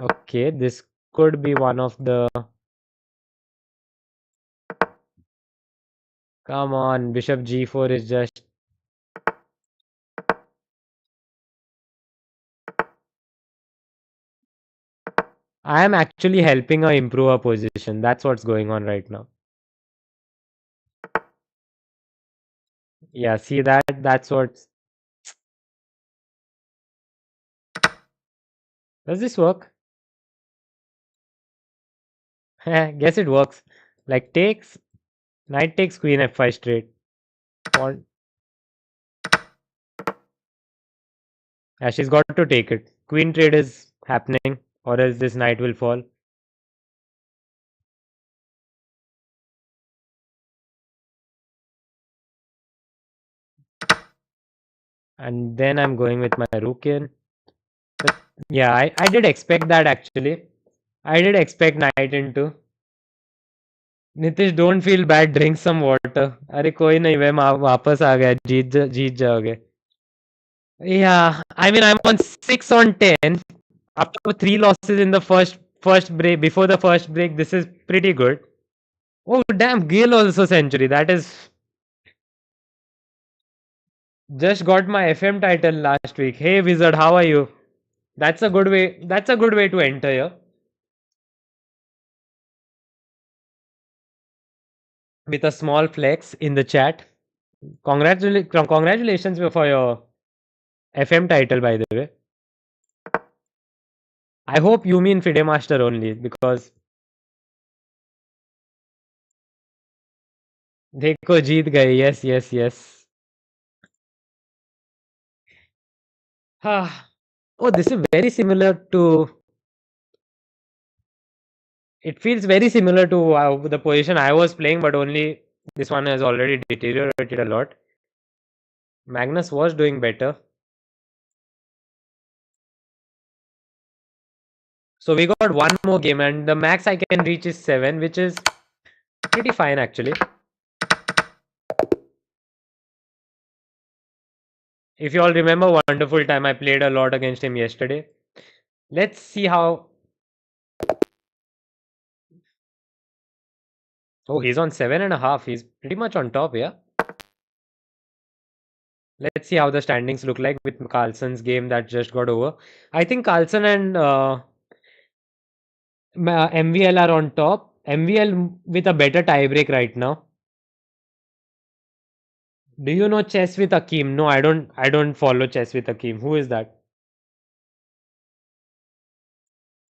Okay, this could be one of the. Come on, Bishop G4 is just. I am actually helping her improve her position. That's what's going on right now. Yeah, see that? That's what. Does this work? Guess it works. Like takes knight takes queen f5 straight. Pawn. Yeah, she's got to take it. Queen trade is happening, or else this knight will fall. And then I'm going with my rook in. But yeah, I did expect that actually. I did expect knight into. Nitish, don't feel bad. Drink some water. अरे कोई नहीं वे वापस आ गया जीत जाओगे. Yeah, I mean I'm on 6 on 10 after 3 losses in the first break. Before the first break, this is pretty good. Oh damn, Gale also century. That is just got my FM title last week. Hey Wizard, how are you? That's a good way. That's a good way to enter here with a small flex in the chat. Congratulations for your FM title, by the way. I hope you mean Fide Master only because देखो जीत गए. Yes, yes, yes. Ah. Oh, this is very similar to. It feels very similar to the position I was playing, but only this one has already deteriorated a lot. Magnus was doing better. So we got one more game, and the max I can reach is 7, which is pretty fine actually. If you all remember, wonderful time I played a lot against him yesterday. Let's see how. Oh, he's on 7.5. He's pretty much on top, yeah. Let's see how the standings look like with Carlson's game that just got over. I think Carlson and MVL are on top. MVL with a better tiebreak right now. Do you know Chess with Akeem? No, I don't. I don't follow Chess with Akeem. Who is that?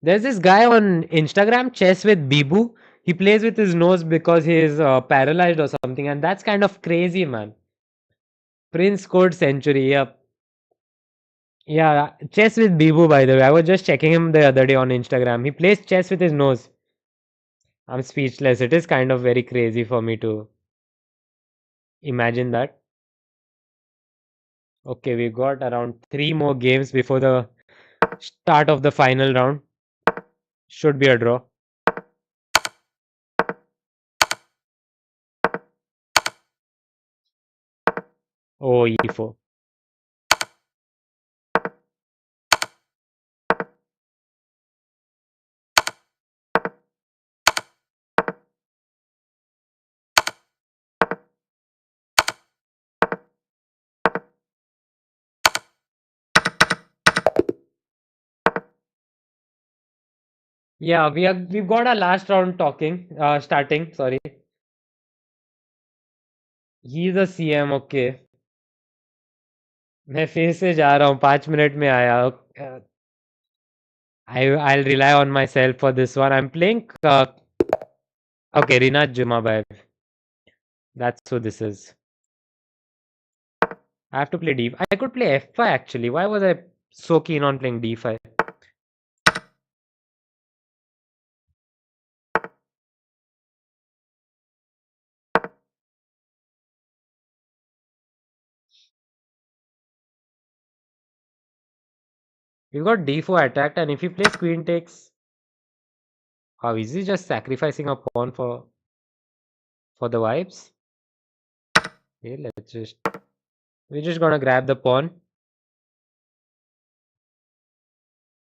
There's this guy on Instagram, Chess with Bibu. He plays with his nose because he is paralyzed or something, and that's kind of crazy, man. Prince scored century. Yep. Yeah, chess with Bibu. By the way, I was just checking him the other day on Instagram. He plays chess with his nose. I'm speechless. It is kind of very crazy for me to imagine that. Okay, we got around 3 more games before the start of the final round. Should be a draw. Oh, e4. Yeah, we've got our last round starting. Sorry, he's a CM. Okay, मैं फिर से जा रहा हूँ. 5 minute में आया. I'll rely on myself for this one. I'm playing. Okay, Rinat Jumabayev. That's who this is. I have to play D. I could play F5 actually. Why was I so keen on playing D5? We've got D4 attacked, and if he plays Queen takes, how is he just sacrificing a pawn for the vibes? Okay, let's just we're just gonna grab the pawn.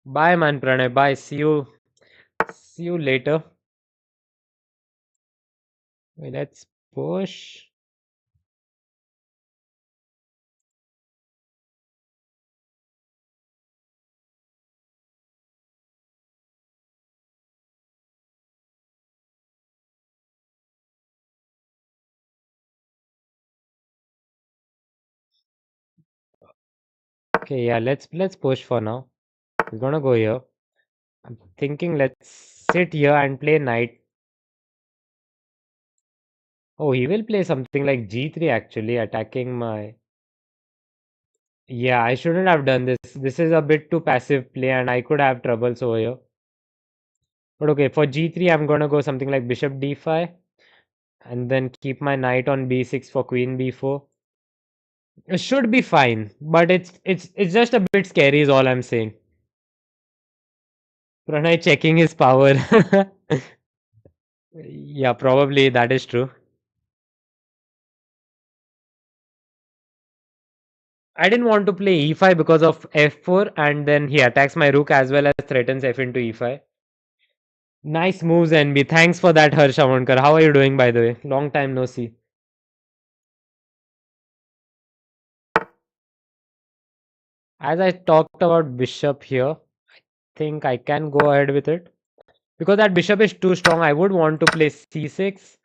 Bye, man, Pranay. Bye. See you. See you later. Wait, let's push. Okay, yeah, let's push for now. We're gonna go here. I'm thinking let's sit here and play knight. Oh, he will play something like G3 actually, attacking my. Yeah, I shouldn't have done this. This is a bit too passive play and I could have troubles over here. But okay, for G3, I'm gonna go something like bishop D5 and then keep my knight on B6 for queen B4. It should be fine, but it's just a bit scary is all I'm saying. Pranay checking his power. Yeah, probably that is true. I didn't want to play E5 because of F4 and then he attacks my rook as well as threatens F into E5. Nice moves, NB. Thanks for that, Harsh Avankar. How are you doing, by the way? Long time no see. As I talked about bishop here, I think I can go ahead with it. Because that bishop is too strong, I would want to play C6,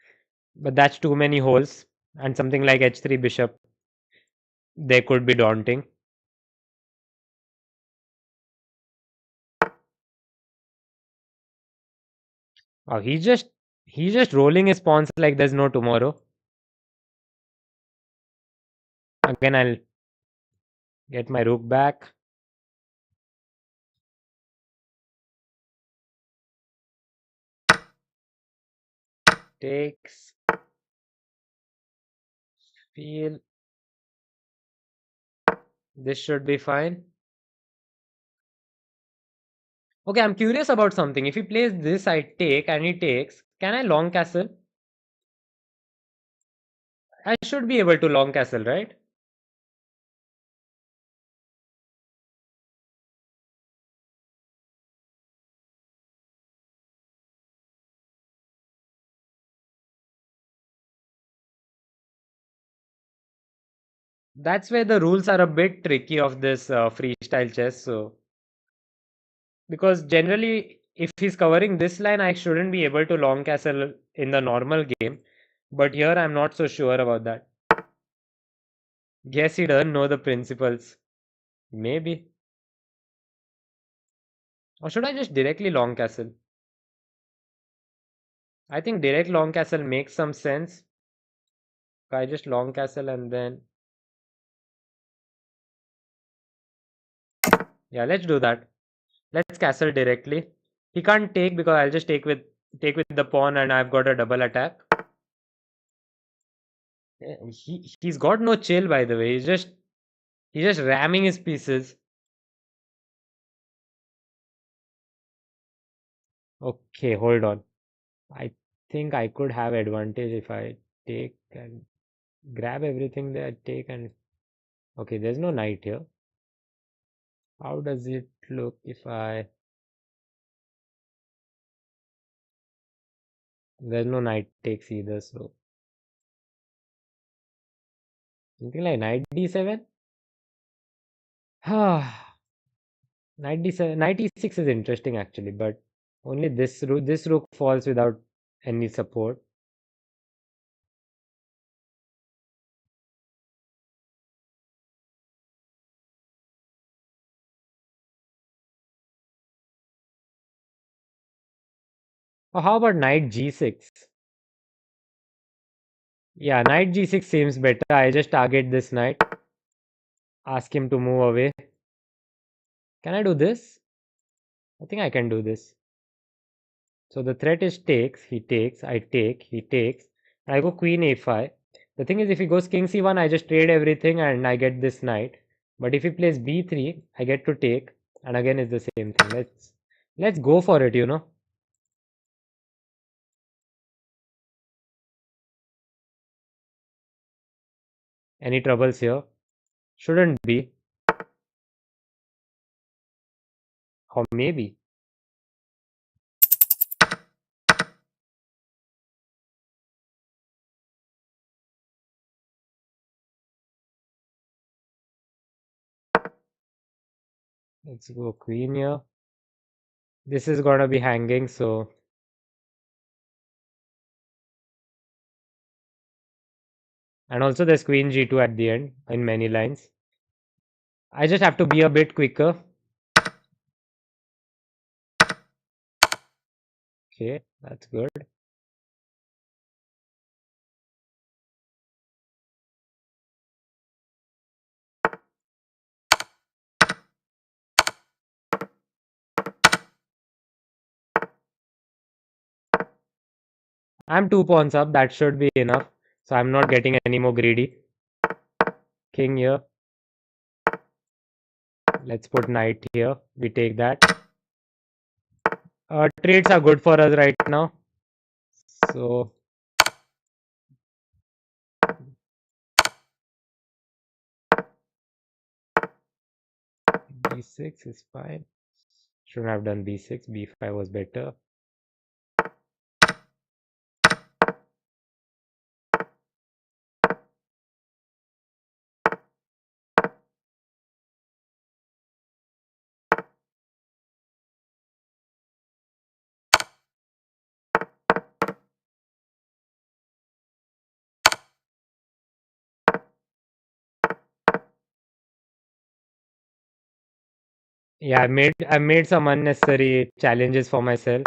but that's too many holes. And something like H3 bishop, they could be daunting. Oh, he's just rolling his pawns like there's no tomorrow. Again, I'll get my rook back. Takes. Feel. This should be fine. Okay, I'm curious about something. If he plays this, I take and he takes. Can I long castle? I should be able to long castle, right? That's where the rules are a bit tricky of this freestyle chess. So, because generally, if he's covering this line, I shouldn't be able to long castle in the normal game. But here, I'm not so sure about that. Guess he doesn't know the principles. Maybe. Or should I just directly long castle? I think direct long castle makes some sense. I just long castle and then yeah, let's do that. Let's castle directly. He can't take because I'll just take with the pawn and I've got a double attack. He's got no chill by the way. He's just ramming his pieces. Okay, hold on. I think I could have advantage if I take and grab everything there, take and okay, there's no knight here. How does it look if I there's no knight takes either, so something like knight d7? Knight d7, knight e6 is interesting actually, but only this rook falls without any support. Or how about knight g6? Yeah, knight g6 seems better. I just target this knight, ask him to move away. Can I do this? I think I can do this. So the threat is takes, he takes, I take, he takes. I go queen a5. The thing is, if he goes king c1, I just trade everything and I get this knight. But if he plays b3, I get to take, and again it's the same thing. Let's go for it, you know. Any troubles here? Shouldn't be. Or maybe. Let's go queen here. This is gonna be hanging, so. And also there's queen g2 at the end in many lines. I just have to be a bit quicker. Okay, that's good. I'm 2 pawns up, that should be enough. So I'm not getting any more greedy. King here. Let's put knight here. We take that. Trades are good for us right now. So b6 is fine. Shouldn't have done b6. b5 was better. Yeah, I made some unnecessary challenges for myself.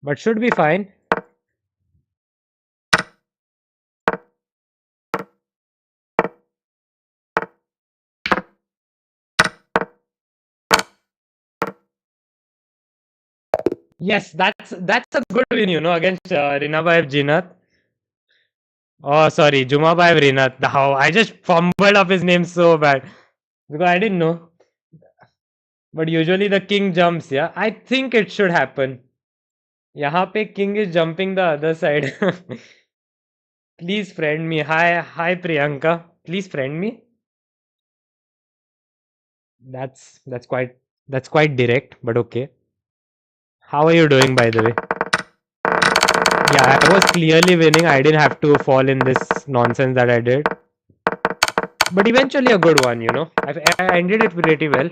But should be fine. Yes, that's a good win, you know, against Rinabaev Jinath. Oh, sorry, Jumabaev Rinath. How I just fumbled up his name so bad because I didn't know. But usually the king jumps, yeah. I think it should happen. यहाँ पे king is jumping the other side. Please friend me. Hi Priyanka. Please friend me. That's quite direct, but okay. How are you doing, by the way? Yeah, I was clearly winning. I didn't have to fall in this nonsense that I did. But eventually a good one, you know. I ended it pretty well.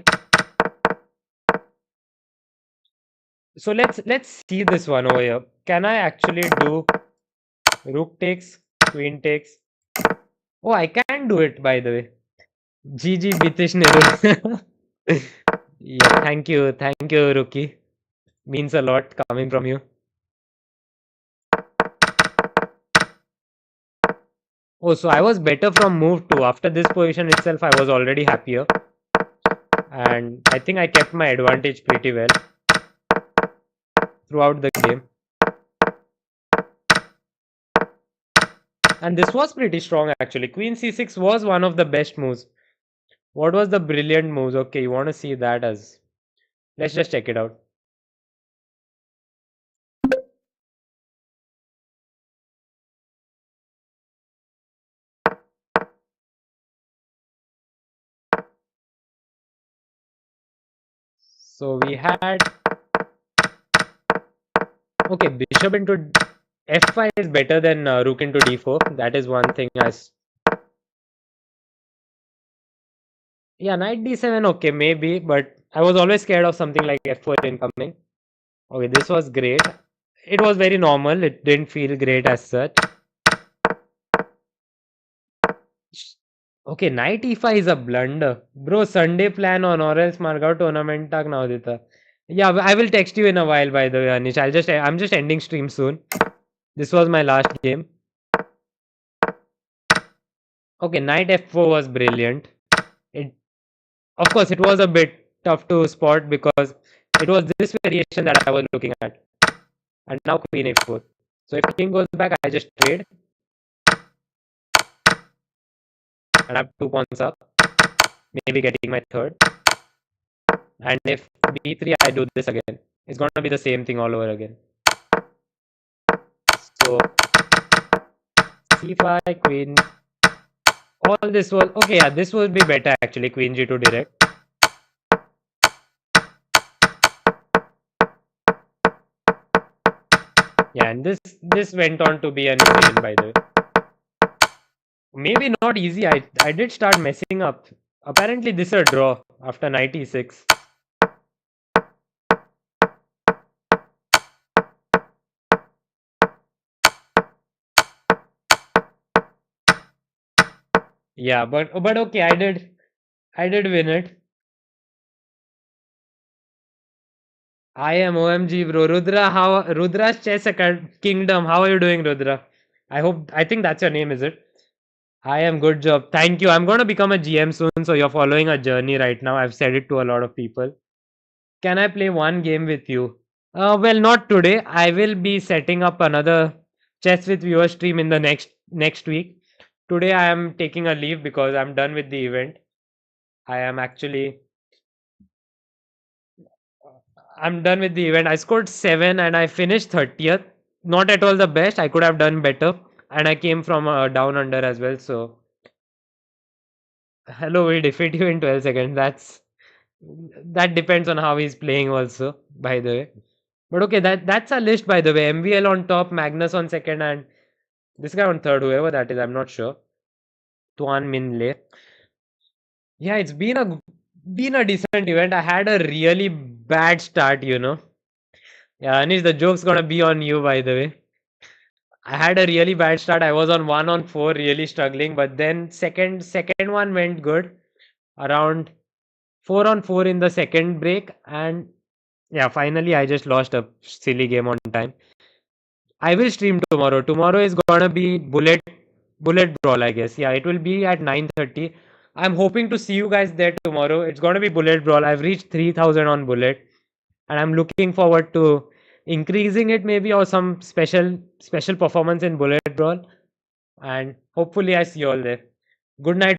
So let's see this one over here. Can I actually do rook takes, queen takes? Oh, I can do it, by the way. GG Bitish Nehru. Yeah, thank you, Rookie. Means a lot coming from you. Oh, so I was better from move 2. After this position itself, I was already happier. And I think I kept my advantage pretty well throughout the game. And this was pretty strong actually. Queen c6 was one of the best moves. What was the brilliant moves? Okay, you want to see that as. Let's just check it out. So we had. Okay, bishop into f5 is better than rook into d4. That is one thing Yeah, knight d7, okay, maybe, but I was always scared of something like f4 incoming. Okay, this was great. It was very normal. It didn't feel great as such. Okay, knight e5 is a blunder. Bro, Sunday plan on or else Margao tournament tak now deta. Yeah, I will text you in a while by the way, Anish. I'm just ending stream soon. This was my last game. Okay, knight f4 was brilliant. It Of course it was a bit tough to spot because it was this variation that I was looking at. And now queen a4. So if king goes back, I just trade and I have 2 pawns up, maybe getting my third. And if b3, I do this again. It's gonna be the same thing all over again. So c5, queen. All this was okay. Yeah, this would be better actually. Queen g2 direct. Yeah, and this went on to be an easy win by the way. Maybe not easy. I did start messing up. Apparently, this is a draw after 96. Yeah, but okay, I did win it. I am OMG, bro. Rudra's Kingdom? How are you doing, Rudra? I think that's your name, is it? I am good job. Thank you. I'm gonna become a GM soon, so you're following a journey right now. I've said it to a lot of people. Can I play one game with you? Well, not today. I will be setting up another chess with viewer stream in the next week. Today I am taking a leave because I'm done with the event. I am actually I'm done with the event. I scored 7 and I finished 30th. Not at all the best. I could have done better. And I came from down under as well. So, hello, we defeat you in 12 seconds. That depends on how he's playing, also, by the way. But okay, that's a list, by the way. MVL on top, Magnus on second, and this guy on third, whoever that is, I'm not sure. Tuan Minle. Yeah, it's been a decent event. I had a really bad start. Yeah, Anish, the joke's gonna be on you, by the way. I had a really bad start. I was on 1 on 4, really struggling, but then second one went good. Around 4 on 4 in the second break, and yeah, finally I just lost a silly game on time. I will stream tomorrow. Tomorrow is gonna be bullet brawl, I guess. Yeah, it will be at 9:30. I'm hoping to see you guys there tomorrow. It's gonna be bullet brawl. I've reached 3,000 on bullet, and I'm looking forward to increasing it maybe, or some special performance in bullet brawl. And hopefully I see you all there. Good night.